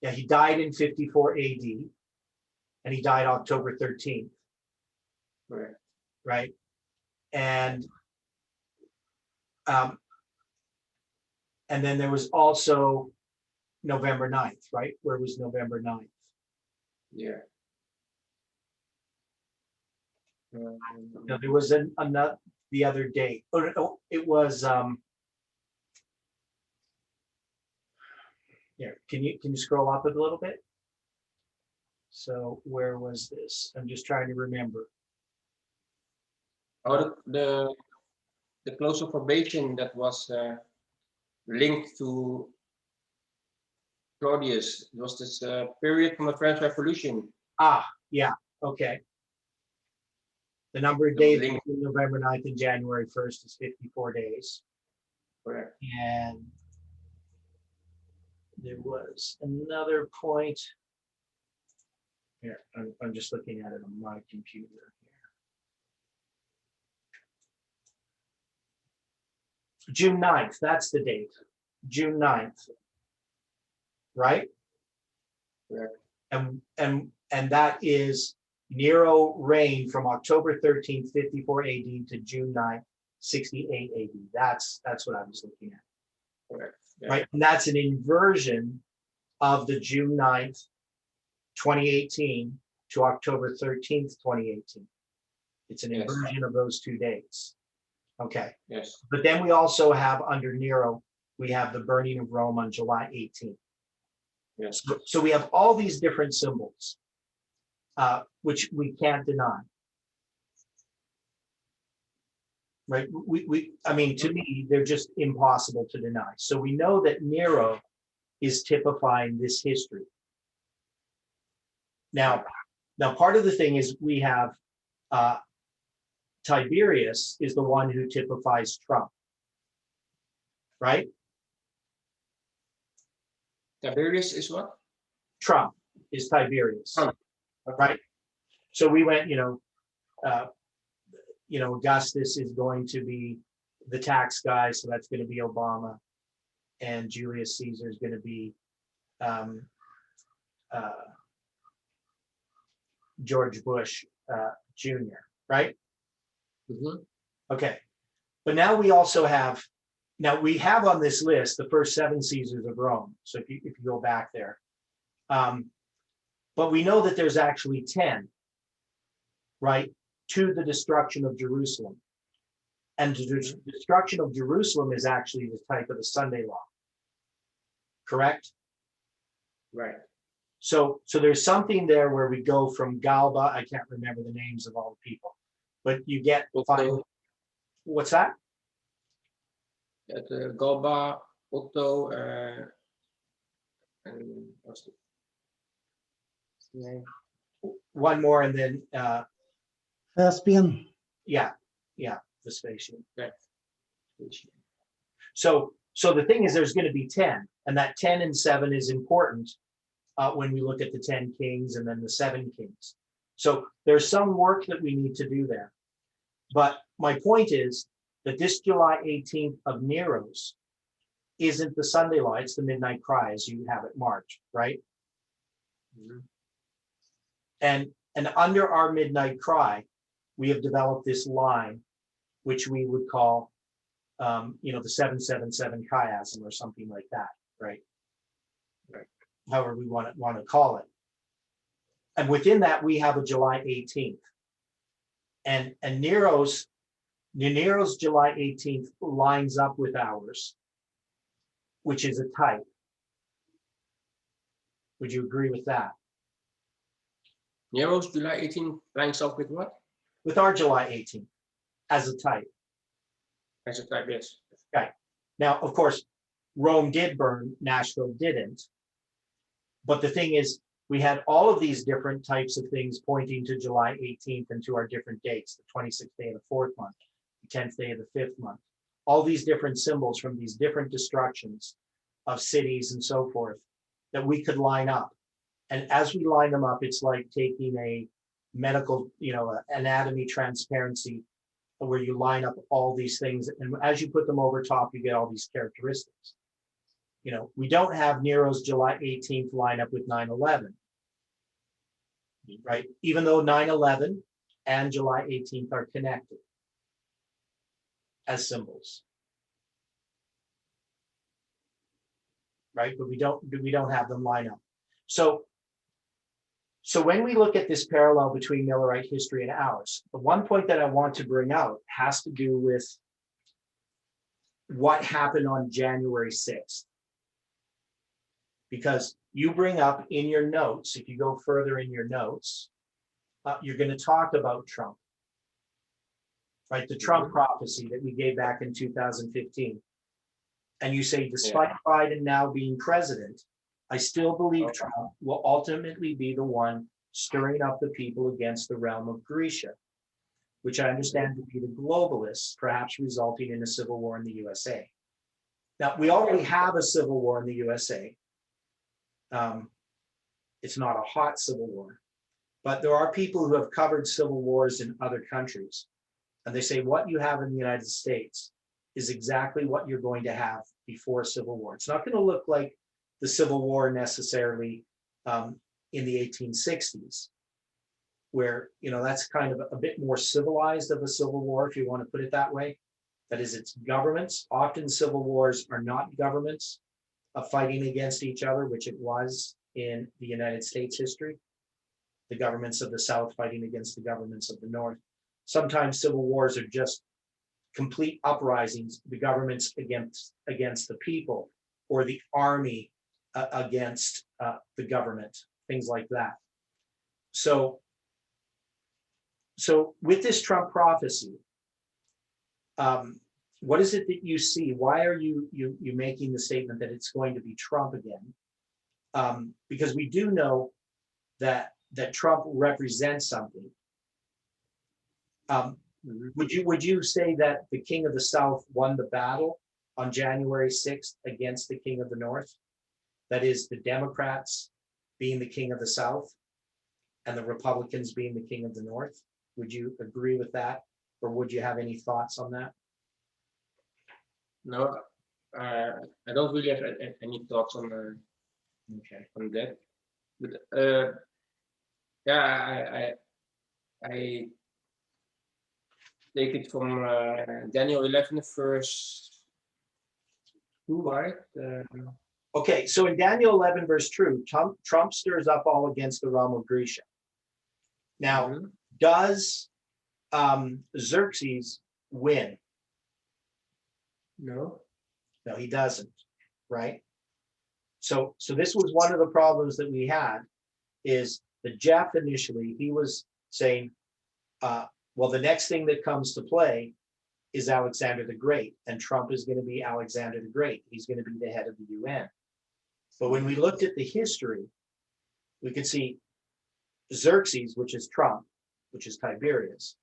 yeah, he died in 54 AD, and he died October 13th. Right. Right. And then there was also November 9th, right? Where was November 9th? Yeah. No, there was another the other date. Oh, no, it was here. Can you scroll up a little bit? So where was this? I'm just trying to remember. Oh, the close of probation that was linked to Claudius. It was this period from the French Revolution. Ah, yeah, okay. The number of days between November 9th and January 1st is 54 days. Correct. And there was another point. Here, I'm just looking at it on my computer here. June 9th, that's the date. June 9th. Right? Correct. And that is Nero reigned from October 13th, 54 AD to June 9th, 68 AD. That's what I was looking at. Correct. Yeah. Right. And that's an inversion of the June 9th, 2018 to October 13th, 2018. It's an inversion of those 2 dates. Okay. Yes. But then we also have under Nero, we have the burning of Rome on July 18th. Yes. So we have all these different symbols, which we can't deny. Right? I mean, to me, they're just impossible to deny. So we know that Nero is typifying this history. Now part of the thing is we have Tiberius is the one who typifies Trump, right? Tiberius is what? Trump is Tiberius, Trump. Right? So we went, Augustus is going to be the tax guy, so that's going to be Obama, and Julius Caesar is going to be George Bush Jr., right? Mm-hmm. Okay, but now we also have, we have on this list the first 7 Caesars of Rome. So if you go back there, but we know that there's actually 10, right, to the destruction of Jerusalem. And the destruction of Jerusalem is actually the type of the Sunday law, correct? Right. So there's something there where we go from Galba, I can't remember the names of all the people, but you get what's that? At Galba, Otto, and what's the name? One more, and then Thespian. Yeah, yeah, Vespasian. Okay. So the thing is, there's going to be 10, and that 10 and 7 is important when we look at the 10 kings and then the 7 kings. So there's some work that we need to do there. But my point is that this July 18th of Nero's isn't the Sunday law, it's the midnight cry as you have it marked, right? Mhm. And under our midnight cry, we have developed this line, which we would call, the 777 chiasm or something like that, right? Right. However we want to call it. And within that, we have a July 18th. And Nero's July 18th lines up with ours, which is a type. Would you agree with that? Nero's July 18 lines up with what? With our July 18th as a type. As a type, yes. Okay. Now, of course, Rome did burn, Nashville didn't. But the thing is, we had all of these different types of things pointing to July 18th and to our different dates, the 26th day of the 4th month, the 10th day of the 5th month, all these different symbols from these different destructions of cities and so forth that we could line up. And as we line them up, it's like taking a medical, anatomy transparency where you line up all these things. And as you put them over top, you get all these characteristics. We don't have Nero's July 18th line up with 9/11, right? Even though 9/11 and July 18th are connected as symbols, right? But we don't have them line up. So when we look at this parallel between Millerite history and ours, the one point that I want to bring out has to do with what happened on January 6th. Because you bring up in your notes, if you go further in your notes, you're going to talk about Trump, right? The Trump prophecy that we gave back in 2015. And you say, despite Biden now being president, I still believe Trump will ultimately be the one stirring up the people against the realm of Grecia, which I understand to be the globalists, perhaps resulting in a civil war in the USA. Now, we already have a civil war in the USA. It's not a hot civil war, but there are people who have covered civil wars in other countries. And they say what you have in the United States is exactly what you're going to have before a civil war. It's not going to look like the Civil War necessarily in the 1860s, where, that's kind of a bit more civilized of a civil war, if you want to put it that way. That is, it's governments. Often civil wars are not governments fighting against each other, which it was in the United States history. The governments of the South fighting against the governments of the North. Sometimes civil wars are just complete uprisings, the governments against the people, or the army against the government, things like that. So with this Trump prophecy, what is it that you see? Why are you making the statement that it's going to be Trump again? Because we do know that Trump represents something. Would you say that the King of the South won the battle on January 6th against the King of the North? That is, the Democrats being the King of the South and the Republicans being the King of the North? Would you agree with that? Or would you have any thoughts on that? No, I don't really have any thoughts on that. But I take it from Daniel 11, verse 2, right? Okay, so in Daniel 11, verse 2, Trump stirs up all against the realm of Grecia. Now, does Xerxes win? No, he doesn't, right? So this was one of the problems that we had, is that Jeff initially, he was saying, well, the next thing that comes to play is Alexander the Great, and Trump is going to be Alexander the Great. He's going to be the head of the UN. But when we looked at the history, we could see Xerxes, which is Trump, which is Tiberius.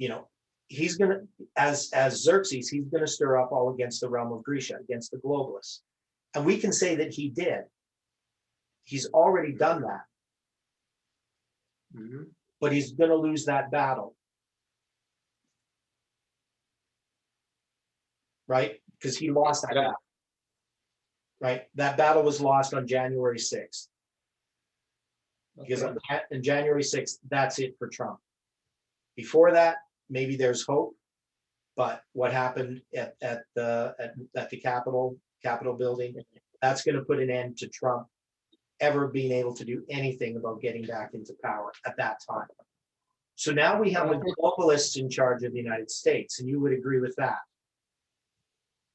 you know, he's gonna, as Xerxes, he's gonna stir up all against the realm of Grecia, against the globalists. And we can say that he did. He's already done that, Mhm. but he's gonna lose that battle. Right? Because he lost that Yeah. battle. Right? That battle was lost on January 6th. Because Okay. on January 6th, that's it for Trump. Before that, maybe there's hope, but what happened at the Capitol building, that's going to put an end to Trump ever being able to do anything about getting back into power at that time. So now we have the globalists in charge of the United States, and you would agree with that.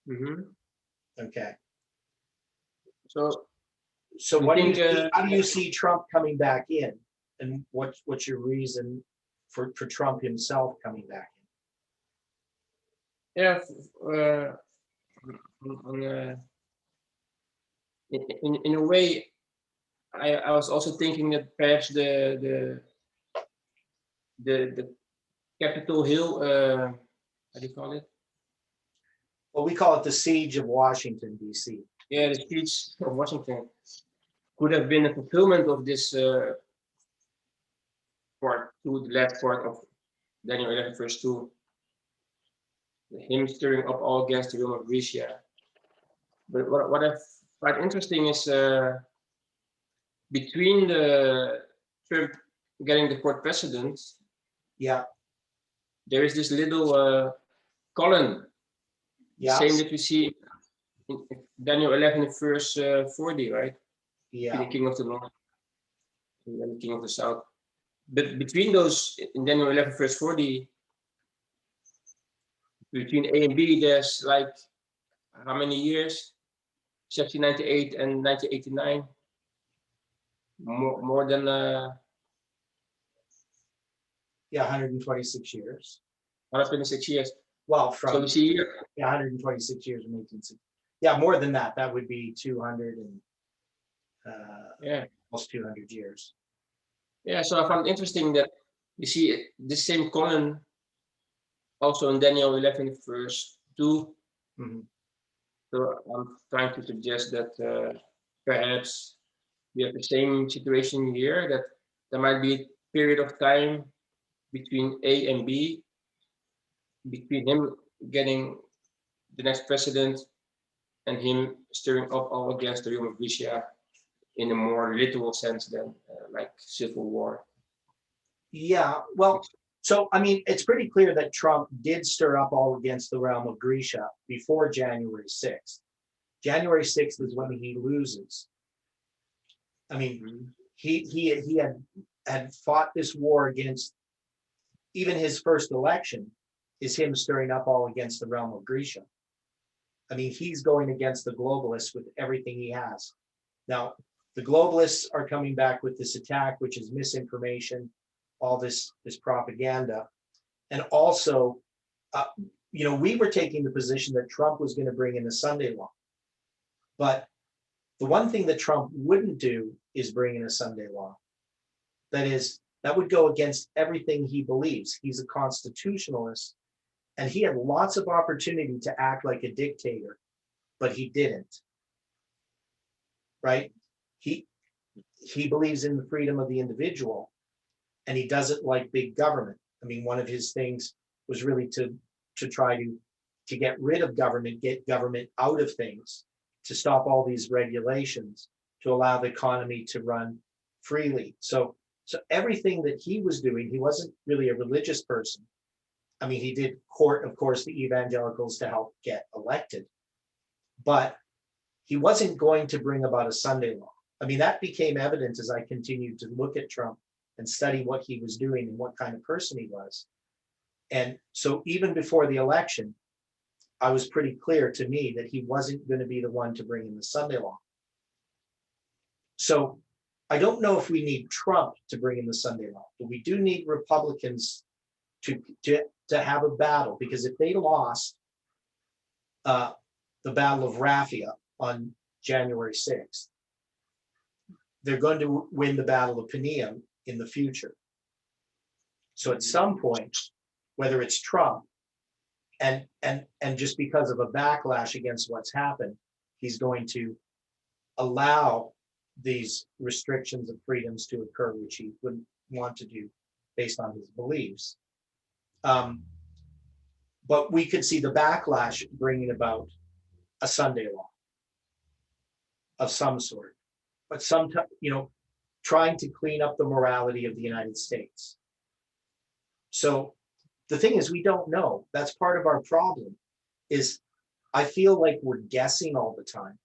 Mhm. Okay. So So you what do you think, see, how do you see Trump coming back in? And what's your reason for Trump himself coming back in? yeah, on, in a way, I was also thinking that perhaps the Capitol Hill, how do you call it? Well, we call it the siege of Washington, D.C. Yeah, the speech of Washington could have been a fulfillment of this part two, the last part of Daniel 11, verse 2, him stirring up all against the realm of Grecia. But what I find interesting is between the Trump getting the court precedent, Yeah, there is this little column, the yeah, same that we see in Daniel 11, verse 40, right? yeah, The king of the north and then the king of the south. But between those, in Daniel 11, verse 40, between A and B, there's like how many years? 1798 and 1989. More than yeah, 126 years. 126 years. Well, So we from see here, yeah, 126 years from 1860. Yeah, more than that. That would be 200 and yeah, almost 200 years. yeah. So I found it interesting that we see the same column also in Daniel 11, verse 2. Mhm. So I'm trying to suggest that perhaps we have the same situation here, that there might be a period of time between A and B, between him getting the next president and him stirring up all against the realm of Grecia in a more literal sense than like civil war. Yeah, well, so I mean, it's pretty clear that Trump did stir up all against the realm of Grecia before January 6th. January 6th is when he loses. I mean, Mhm. he had fought this war against, even his first election is him stirring up all against the realm of Grecia. I mean, he's going against the globalists with everything he has. Now, the globalists are coming back with this attack, which is misinformation, all this propaganda. And also, we were taking the position that Trump was going to bring in the Sunday law. But the one thing that Trump wouldn't do is bring in a Sunday law. That is, that would go against everything he believes. He's a constitutionalist, and he had lots of opportunity to act like a dictator, but he didn't. Right? He believes in the freedom of the individual, and he doesn't like big government. I mean, one of his things was really to try to get rid of government, get government out of things, to stop all these regulations, to allow the economy to run freely. So everything that he was doing, he wasn't really a religious person. I mean, he did court, of course, the evangelicals to help get elected, but he wasn't going to bring about a Sunday law. I mean, that became evident as I continued to look at Trump and study what he was doing and what kind of person he was. And so even before the election, I was pretty clear to me that he wasn't going to be the one to bring in the Sunday law. So I don't know if we need Trump to bring in the Sunday law, but we do need Republicans to have a battle, because if they lost the Battle of Raphia on January 6th, they're going to win the Battle of Panium in the future. So at some point, whether it's Trump, and just because of a backlash against what's happened, he's going to allow these restrictions of freedoms to occur, which he wouldn't want to do based on his beliefs. But we could see the backlash bringing about a Sunday law of some sort, but sometimes, trying to clean up the morality of the United States. So the thing is, we don't know. That's part of our problem. Is I feel like we're guessing all the time,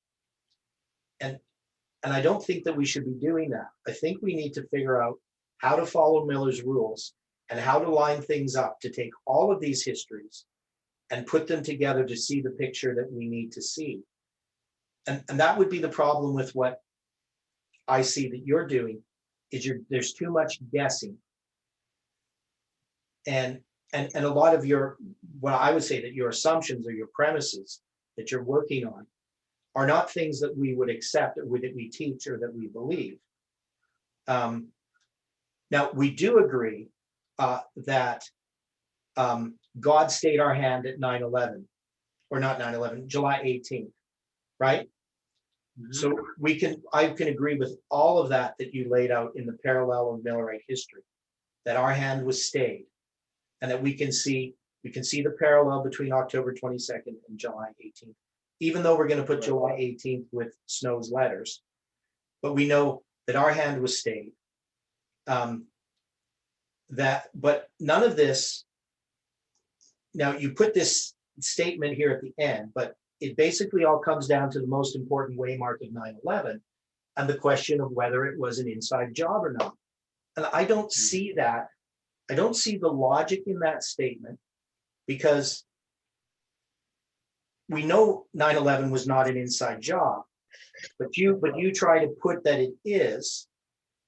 and I don't think that we should be doing that. I think we need to figure out how to follow Miller's rules and how to line things up to take all of these histories and put them together to see the picture that we need to see. And that would be the problem with what I see that you're doing, is there's too much guessing. And a lot of what I would say that your assumptions or your premises that you're working on are not things that we would accept or that we teach or that we believe. Now, we do agree that God stayed our hand at 9/11, or not 9/11, July 18th, right? Mm-hmm. So I can agree with all of that you laid out in the parallel of Millerite history, that our hand was stayed, and that we can see the parallel between October 22nd and July 18th, even though we're going to put July 18th with Snow's letters, but we know that our hand was stayed. But none of this. Now you put this statement here at the end, but it basically all comes down to the most important waymark of 9/11 and the question of whether it was an inside job or not. And I don't see that. I don't see the logic in that statement, because we know 9/11 was not an inside job, but you try to put that it is,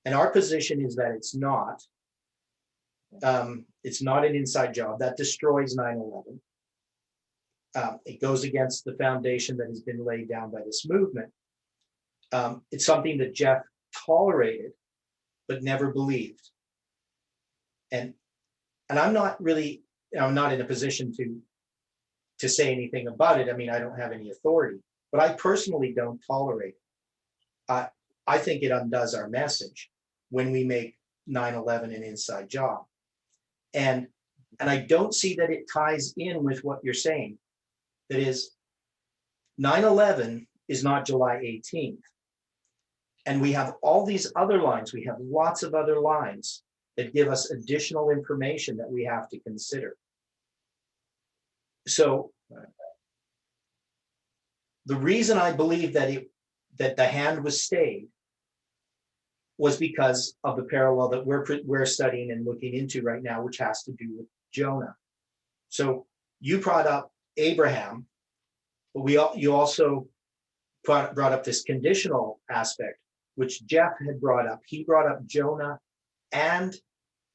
and our position is that it's not. It's not an inside job. That destroys 9/11. It goes against the foundation that has been laid down by this movement. It's something that Jeff tolerated, but never believed. And I'm not really, I'm not in a position to say anything about it. I mean, I don't have any authority, but I personally don't tolerate it. I think it undoes our message when we make 9/11 an inside job. And I don't see that it ties in with what you're saying. That is, 9/11 is not July 18th. And we have all these other lines. We have lots of other lines that give us additional information that we have to consider. So the reason I believe that the hand was stayed was because of the parallel that we're studying and looking into right now, which has to do with Jonah. So you brought up Abraham, but you also brought up this conditional aspect, which Jeff had brought up. He brought up Jonah and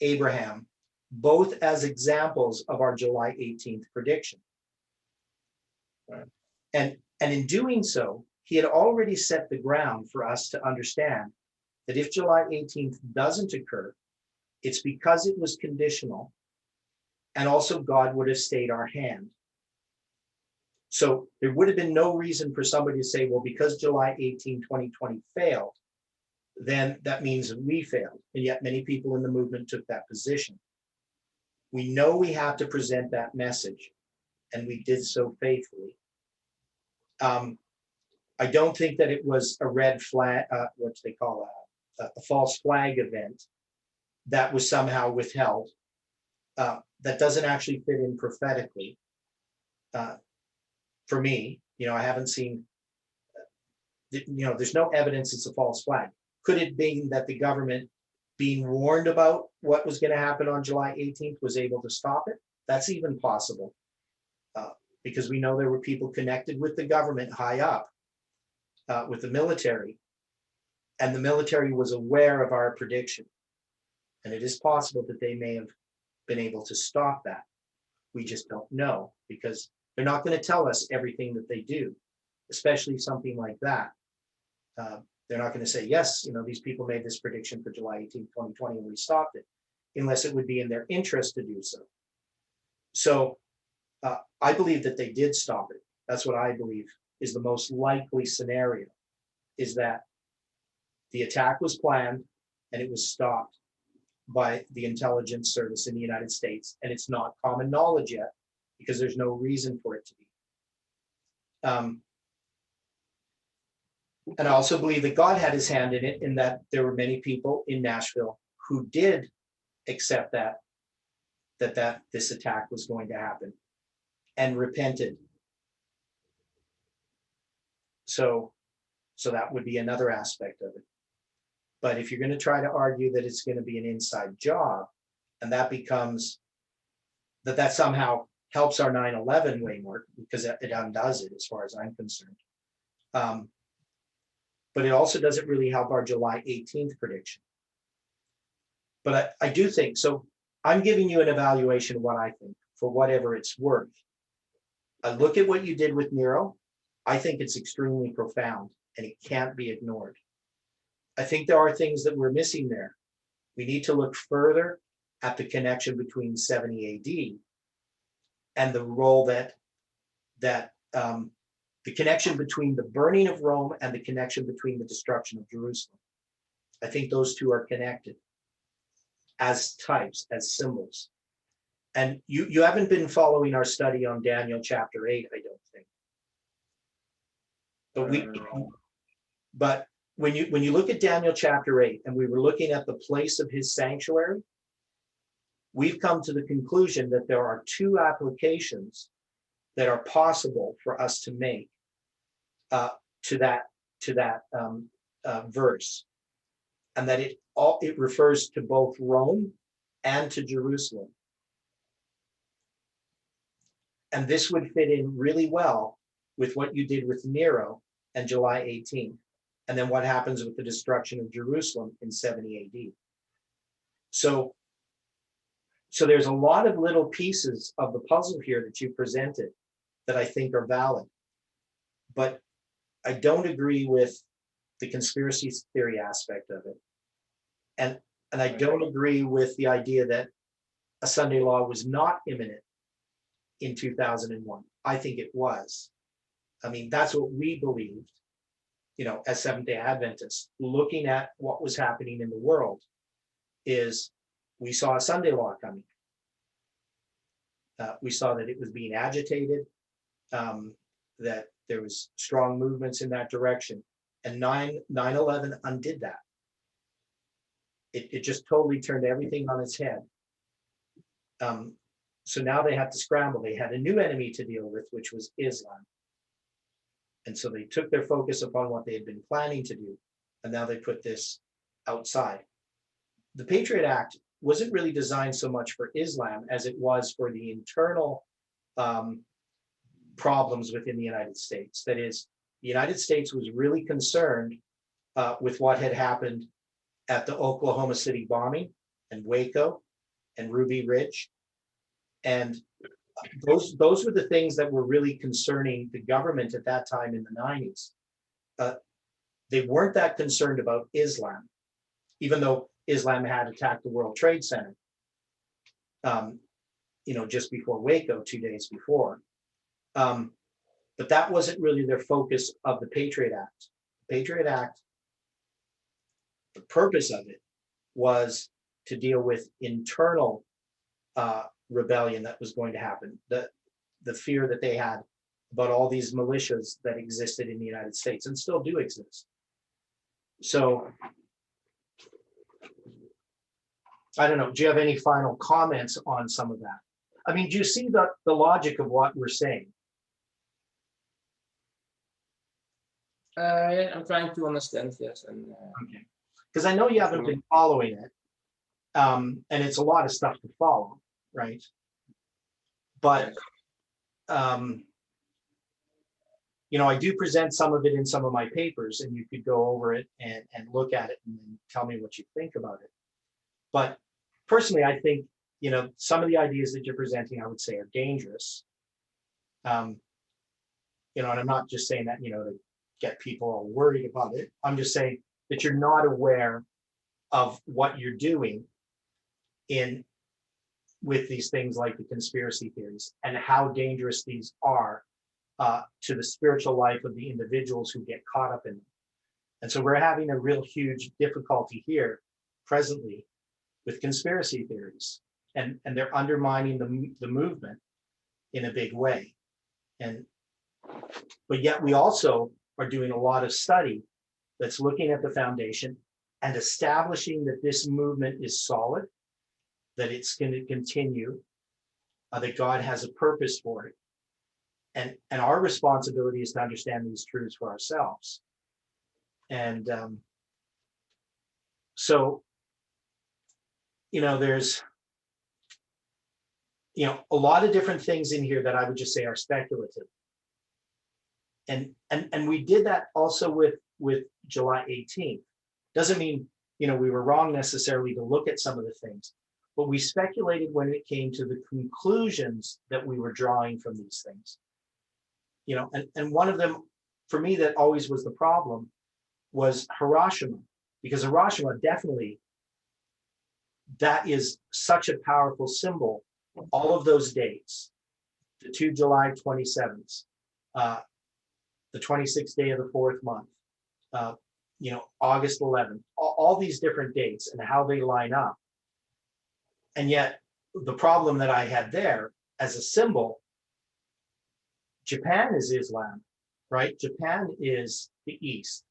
Abraham, both as examples of our July 18th prediction. Right. And in doing so, he had already set the ground for us to understand that if July 18th doesn't occur, it's because it was conditional, and also God would have stayed our hand. So there would have been no reason for somebody to say, well, because July 18, 2020 failed, then that means we failed. And yet many people in the movement took that position. We know we have to present that message, and we did so faithfully. I don't think that it was a red flag, what they call a false flag event that was somehow withheld. That doesn't actually fit in prophetically. For me, I haven't seen, there's no evidence it's a false flag. Could it be that the government, being warned about what was going to happen on July 18th, was able to stop it? That's even possible, because we know there were people connected with the government high up, with the military, and the military was aware of our prediction. And it is possible that they may have been able to stop that. We just don't know, because they're not going to tell us everything that they do, especially something like that. They're not going to say, yes, these people made this prediction for July 18, 2020, and we stopped it, unless it would be in their interest to do so. So I believe that they did stop it. That's what I believe is the most likely scenario, is that the attack was planned and it was stopped by the intelligence service in the United States. And it's not common knowledge yet because there's no reason for it to be. And I also believe that God had his hand in it, in that there were many people in Nashville who did accept that this attack was going to happen and repented. So that would be another aspect of it. But if you're going to try to argue that it's going to be an inside job, and that becomes that somehow helps our 9/11 way more, because it undoes it as far as I'm concerned. But it also doesn't really help our July 18th prediction. But I do think, so I'm giving you an evaluation of what I think for whatever it's worth. I look at what you did with Nero. I think it's extremely profound and it can't be ignored. I think there are things that we're missing there. We need to look further at the connection between 70 AD and the role that the connection between the burning of Rome and the connection between the destruction of Jerusalem. I think those two are connected as types, as symbols. And you haven't been following our study on Daniel chapter 8, I don't think. But when you look at Daniel chapter 8, and we were looking at the place of his sanctuary, we've come to the conclusion that there are two applications that are possible for us to make to that verse, and that it refers to both Rome and to Jerusalem. And this would fit in really well with what you did with Nero and July 18th, and then what happens with the destruction of Jerusalem in 70 AD. So there's a lot of little pieces of the puzzle here that you presented that I think are valid. But I don't agree with the conspiracy theory aspect of it. And I don't agree with the idea that a Sunday law was not imminent in 2001. I think it was. I mean, that's what we believed, as Seventh-day Adventists, looking at what was happening in the world, is we saw a Sunday law coming. We saw that it was being agitated, that there was strong movements in that direction. And 9/11 undid that. It just totally turned everything on its head. So now they have to scramble. They had a new enemy to deal with, which was Islam. And so they took their focus upon what they had been planning to do, and now they put this outside. The Patriot Act wasn't really designed so much for Islam as it was for the internal problems within the United States. That is, the United States was really concerned with what had happened at the Oklahoma City bombing and Waco and Ruby Ridge. And those were the things that were really concerning the government at that time in the 90s. They weren't that concerned about Islam, even though Islam had attacked the World Trade Center, just before Waco, 2 days before. But that wasn't really their focus of the Patriot Act. The Patriot Act, the purpose of it was to deal with internal rebellion that was going to happen, the fear that they had about all these militias that existed in the United States and still do exist. So I don't know, do you have any final comments on some of that? I mean, do you see the logic of what we're saying? I'm trying to understand, yes. And okay, because I know you haven't been following it, and it's a lot of stuff to follow, right? But I do present some of it in some of my papers, and you could go over it and look at it and tell me what you think about it. But personally, I think some of the ideas that you're presenting, I would say, are dangerous. And I'm not just saying that to get people all worried about it. I'm just saying that you're not aware of what you're doing in with these things like the conspiracy theories and how dangerous these are to the spiritual life of the individuals who get caught up in them. And so we're having a real huge difficulty here presently with conspiracy theories, and they're undermining the movement in a big way. But yet we also are doing a lot of study that's looking at the foundation and establishing that this movement is solid, that it's going to continue, that God has a purpose for it. And our responsibility is to understand these truths for ourselves. And so, there's, a lot of different things in here that I would just say are speculative. And we did that also with July 18th. Doesn't mean, we were wrong necessarily to look at some of the things, but we speculated when it came to the conclusions that we were drawing from these things. And one of them, for me, that always was the problem was Hiroshima, because Hiroshima definitely, that is such a powerful symbol. All of those dates, the 2 July 27th, the 26th day of the 4th month, August 11th, all these different dates and how they line up. And yet the problem that I had there as a symbol, Japan is Islam, right? Japan is the East,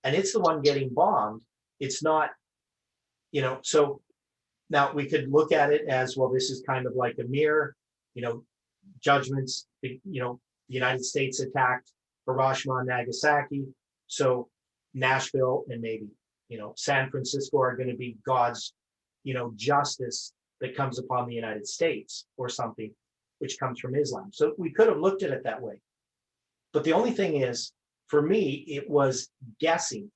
and it's the one getting bombed. It's not, so now we could look at it as, well, this is kind of like a mirror, judgments, the United States attacked Hiroshima and Nagasaki. So Nashville and maybe, San Francisco are going to be God's, justice that comes upon the United States or something, which comes from Islam. So we could have looked at it that way. But the only thing is, for me, it was guessing.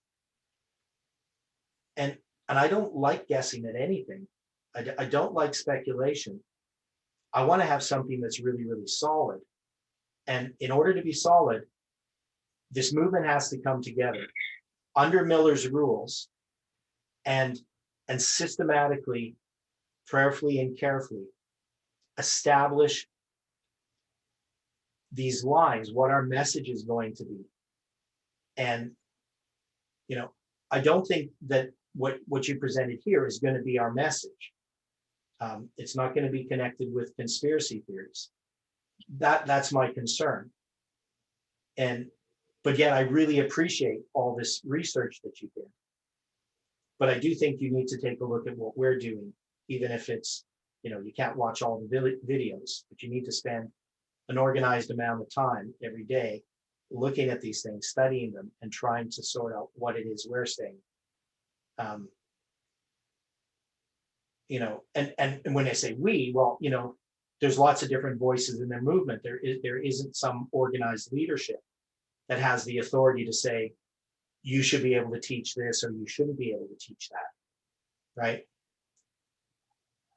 And I don't like guessing at anything. I don't like speculation. I want to have something that's really, really solid. And in order to be solid, this movement has to come together under Miller's rules and systematically, prayerfully and carefully establish these lines, what our message is going to be. And, I don't think that what you presented here is going to be our message. It's not going to be connected with conspiracy theories. That's my concern. But yet I really appreciate all this research that you did. But I do think you need to take a look at what we're doing, even if it's, you can't watch all the videos, but you need to spend an organized amount of time every day looking at these things, studying them, and trying to sort out what it is we're saying. And when I say we, well, there's lots of different voices in their movement. There isn't some organized leadership that has the authority to say, you should be able to teach this or you shouldn't be able to teach that, right?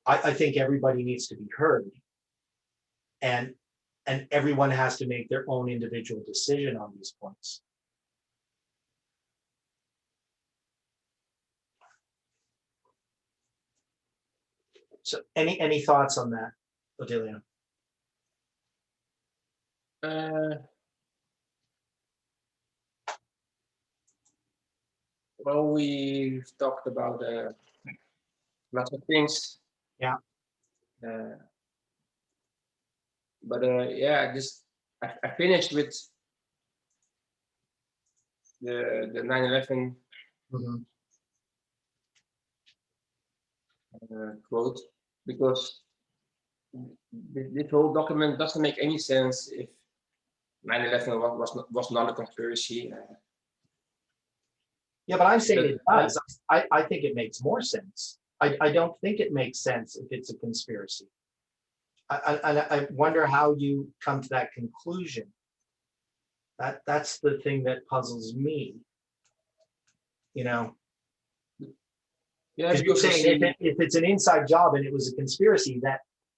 I think everybody needs to be heard, and everyone has to make their own individual decision on these points. So any thoughts on that, Odylio? Well, we've talked about lots of things. Yeah. But yeah, I finished with the 9/11 quote, because this whole document doesn't make any sense if 9/11 was not a conspiracy. Yeah, but I'm saying it does. I think it makes more sense. I don't think it makes sense if it's a conspiracy. I wonder how you come to that conclusion. That's the thing that puzzles me. Yeah, because you're saying if it's an inside job and it was a conspiracy,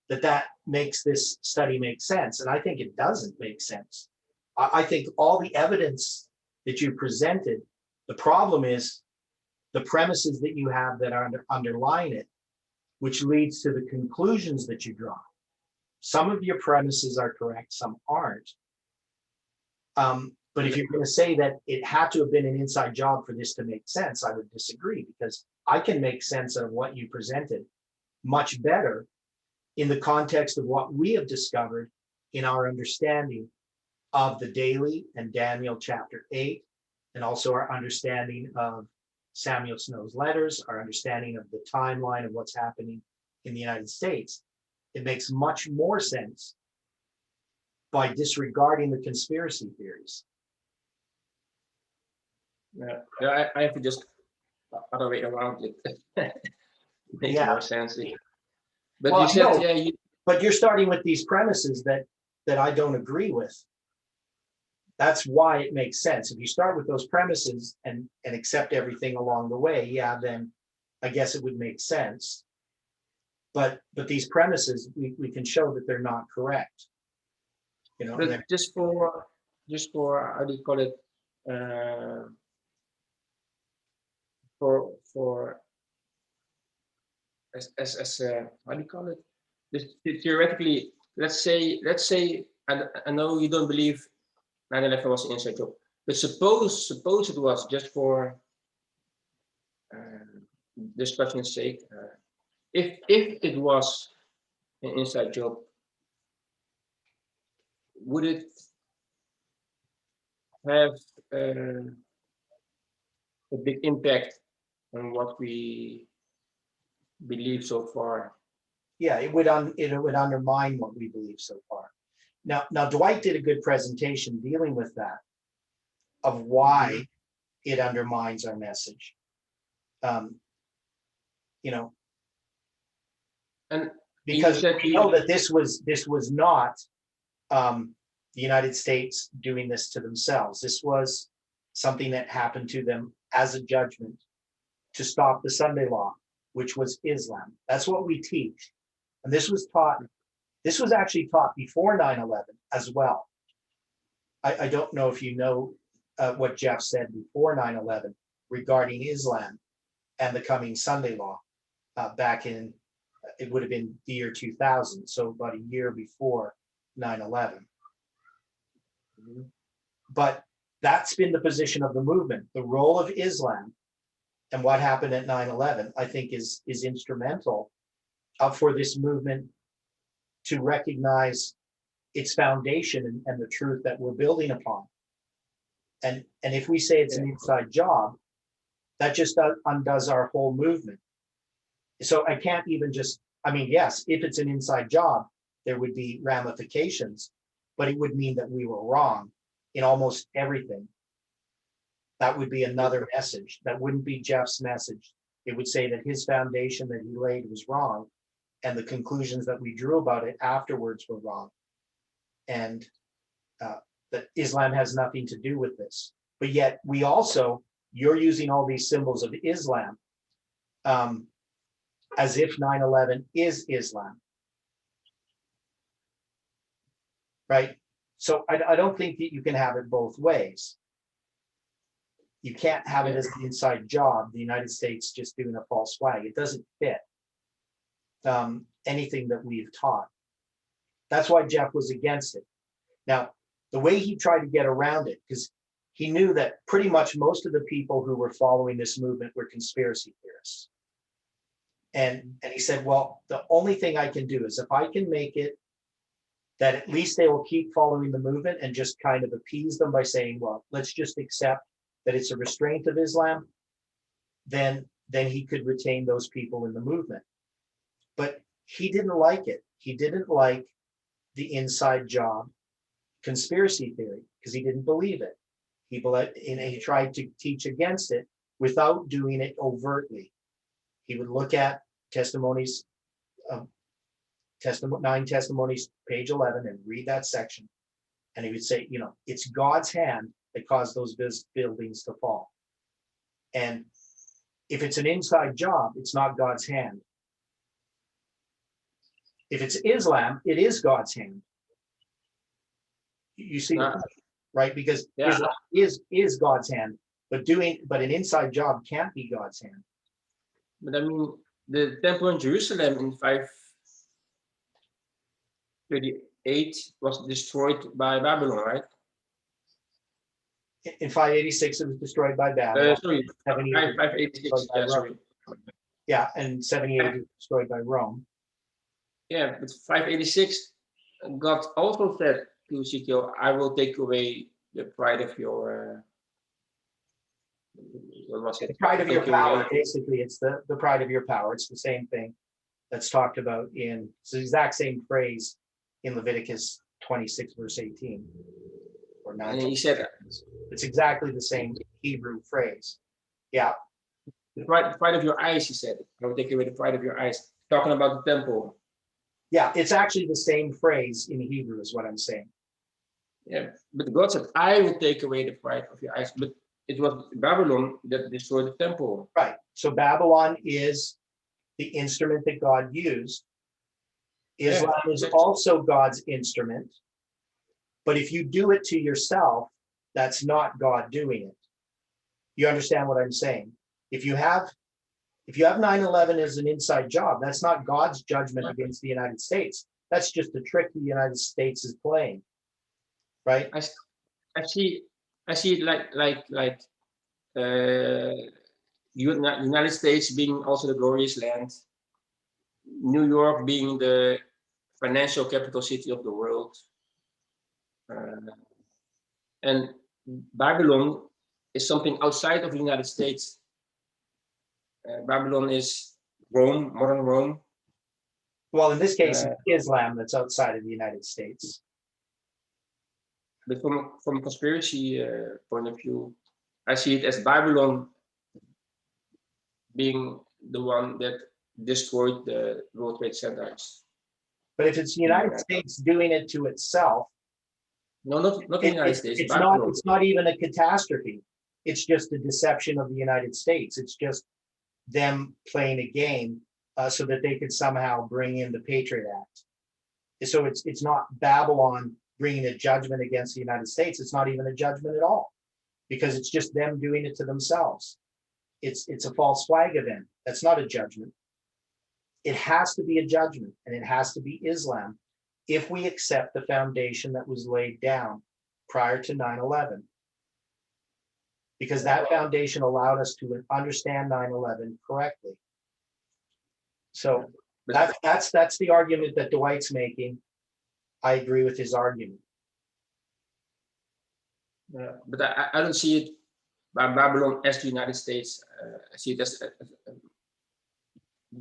that makes this study make sense. And I think it doesn't make sense. I think all the evidence that you presented, the problem is the premises that you have that are underlying it which leads to the conclusions that you draw. Some of your premises are correct, some aren't. But if you're going to say that it had to have been an inside job for this to make sense, I would disagree, because I can make sense of what you presented much better in the context of what we have discovered in our understanding of the daily and Daniel chapter 8, and also our understanding of Samuel Snow's letters, our understanding of the timeline of what's happening in the United States. It makes much more sense by disregarding the conspiracy theories. Yeah, I have to just other way around it. Makes Yeah. more sense. But Well, you said, no, but you're starting with these premises that I don't agree with. That's why it makes sense. If you start with those premises and accept everything along the way, yeah, then I guess it would make sense. But these premises, we can show that they're not correct. You know, but just for how do you call it? For as how do you call it? Just theoretically, let's say, and I know you don't believe 9/11 was an inside job, but suppose it was, just for discussion's sake, if it was an inside job, would it have a big impact on what we believe so far? yeah, it would undermine what we believe so far. Now Dwight did a good presentation dealing with that, of why it undermines our message. You know, And because we know that this was not the United States doing this to themselves. This was something that happened to them as a judgment to stop the Sunday law, which was Islam. That's what we teach. And this was actually taught before 9/11 as well. I don't know if you know what Jeff said before 9/11 regarding Islam and the coming Sunday law back in, it would have been the year 2000, so about a year before 9/11. But that's been the position of the movement. The role of Islam and what happened at 9/11, I think, is instrumental for this movement to recognize its foundation and the truth that we're building upon. And if we say it's an inside job, that just undoes our whole movement. So I can't even just, I mean, yes, if it's an inside job, there would be ramifications, but it would mean that we were wrong in almost everything. That would be another message. That wouldn't be Jeff's message. It would say that his foundation that he laid was wrong, and the conclusions that we drew about it afterwards were wrong. And that Islam has nothing to do with this. But yet we also, you're using all these symbols of Islam as if 9/11 is Islam. Right? So I don't think that you can have it both ways. You can't have it as an inside job, the United States just doing a false flag. It doesn't fit anything that we've taught. That's why Jeff was against it. Now, the way he tried to get around it, because he knew that pretty much most of the people who were following this movement were conspiracy theorists. And he said, well, the only thing I can do is if I can make it that at least they will keep following the movement and just kind of appease them by saying, well, let's just accept that it's a restraint of Islam, then he could retain those people in the movement. But he didn't like it. He didn't like the inside job conspiracy theory because he didn't believe it. He tried to teach against it without doing it overtly. He would look at testimonies, 9 testimonies, page 11, and read that section. And he would say, you know, it's God's hand that caused those buildings to fall. And if it's an inside job, it's not God's hand. If it's Islam, it is God's hand. You see, right? Because Islam is God's hand, but an inside job can't be God's hand. But I mean, the temple in Jerusalem in 538 was destroyed by Babylon, right? In 586, it was destroyed by Babylon. Sorry, 78 586. Yeah, sorry. Yeah, and 78 was destroyed by Rome. Yeah, but 586, God also said to Ezekiel, "I will take away the pride of your." What was it? The pride of your Take power. away- Basically, it's the pride of your power. It's the same thing that's talked about it's the exact same phrase in Leviticus 26, verse 18. Or And 9. he said, It's exactly the same Hebrew phrase. Yeah. the pride of your eyes, he said. I will take away the pride of your eyes. Talking about the temple. Yeah, it's actually the same phrase in Hebrew, is what I'm saying. Yeah, but God said, I will take away the pride of your eyes. But it was Babylon that destroyed the temple. Right. So Babylon is the instrument that God used. Islam is also God's instrument. But if you do it to yourself, that's not God doing it. You understand what I'm saying? If you have 9/11 as an inside job, that's not God's judgment against the United States. That's just a trick the United States is playing, right? I see it like United States being also the glorious land, New York being the financial capital city of the world, and Babylon is something outside of the United States. Babylon is Rome, modern Rome. Well, in this case, it's Islam that's outside of the United States. But from a conspiracy point of view, I see it as Babylon being the one that destroyed the World Trade Centers. But if it's the United States doing it to itself, no, not the United States. It's not even a catastrophe. It's just a deception of the United States. It's just them playing a game so that they could somehow bring in the Patriot Act. So it's not Babylon bringing a judgment against the United States. It's not even a judgment at all, because it's just them doing it to themselves. It's a false flag event. That's not a judgment. It has to be a judgment, and it has to be Islam if we accept the foundation that was laid down prior to 9/11. Because that foundation allowed us to understand 9/11 correctly. So that's the argument that Dwight's making. I agree with his argument. But I don't see it by Babylon as the United States. I see it as a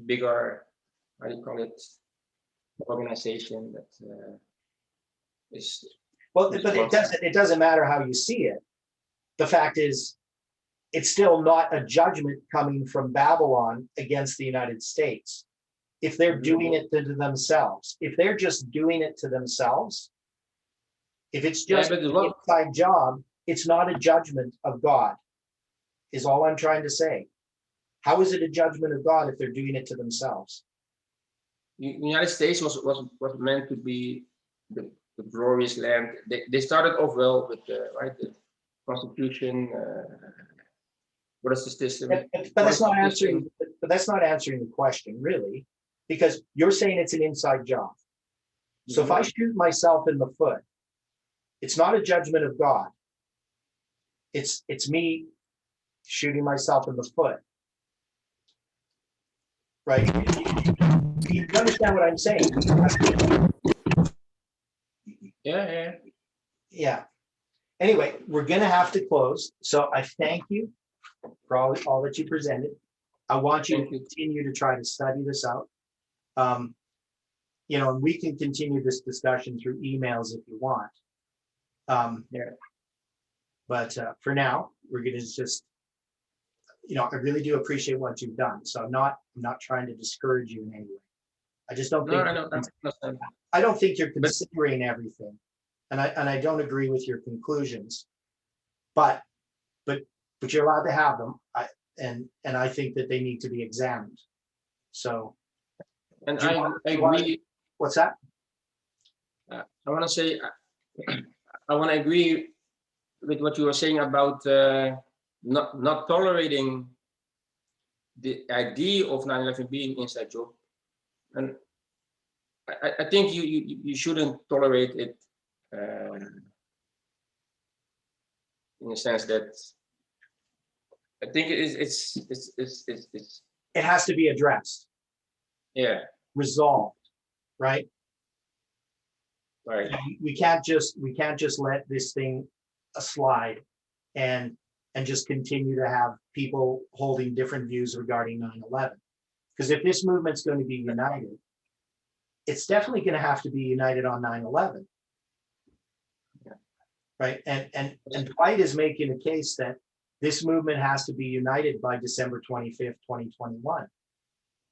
bigger, how do you call it, organization that is. Well, but it doesn't matter how you see it. The fact is, it's still not a judgment coming from Babylon against the United States. If they're doing it to themselves, if they're just doing it to themselves, if it's just an inside job, it's not a judgment of God, is all I'm trying to say. How is it a judgment of God if they're doing it to themselves? The United States was meant to be the glorious land. They started off well with the Constitution. What is the system? But that's not answering. But that's not answering the question, really, because you're saying it's an inside job. So if I shoot myself in the foot, it's not a judgment of God. It's me shooting myself in the foot, right? You understand what I'm saying? Yeah. Anyway, we're going to have to close. So I thank you for all that you presented. I want you to continue to try to study this out. And we can continue this discussion through emails if you want. But for now, we're going to just, I really do appreciate what you've done. So I'm not trying to discourage you in any way. I just don't think I don't think you're considering everything, and I don't agree with your conclusions. But you're allowed to have them. And I think that they need to be examined. So. And I agree. What's that? I want to say, I want to agree with what you were saying about not tolerating the idea of 9/11 being inside job, and I think you shouldn't tolerate it in the sense that I think it's It has to be addressed, yeah, resolved, right? right. We can't just let this thing slide and just continue to have people holding different views regarding 9/11. Because if this movement's going to be united, it's definitely going to have to be united on 9/11. Right. And Dwight is making a case that this movement has to be united by December 25th, 2021.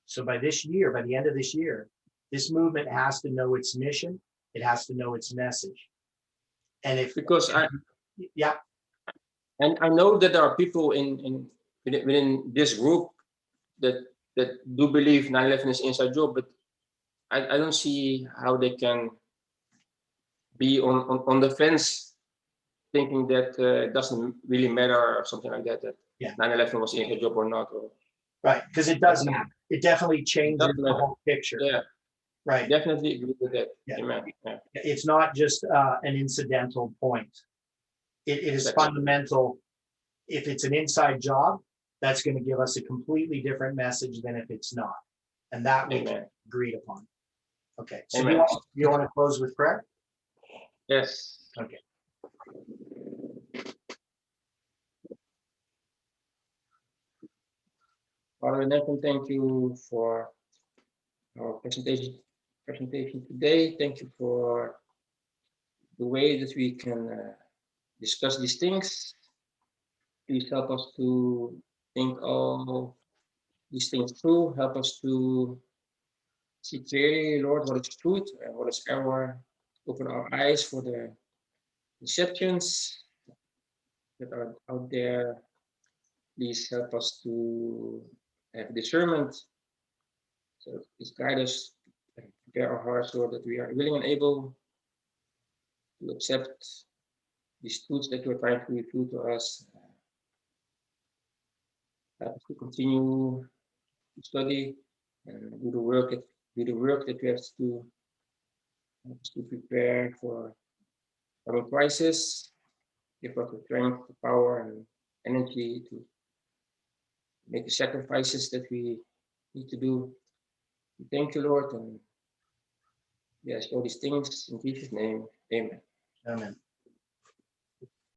So by this year, by the end of this year, this movement has to know its mission. It has to know its message. And if Because yeah, and I know that there are people within this group that do believe 9/11 is inside job, but I don't see how they can be on the fence thinking that it doesn't really matter or something like that, that Yeah. 9/11 was inside job or not. Or, right, because it does matter. It definitely changes does the matter. whole picture. Yeah, Right. definitely agree with that. Yeah. Amen. Yeah. It's not just an incidental point. It is Exactly. fundamental. If it's an inside job, that's going to give us a completely different message than if it's not. And that we Amen. agreed upon. Okay. So Amen. you want to close with prayer? Yes. Okay. Father in heaven, thank you for our presentation today. Thank you for the way that we can discuss these things. Please help us to think all these things through. Help us to see clearly, Lord, what is truth and what is error. Open our eyes for the deceptions that are out there. Please help us to have discernment. So please guide us and prepare our hearts, Lord, that we are willing and able to accept these truths that you are trying to reveal to us. Help us to continue to study and do the work that we have to do. Help us to prepare for our crisis. Give us the strength, the power, and energy to make the sacrifices that we need to do. We thank you, Lord, and yes, all these things in Jesus' name, amen. Amen.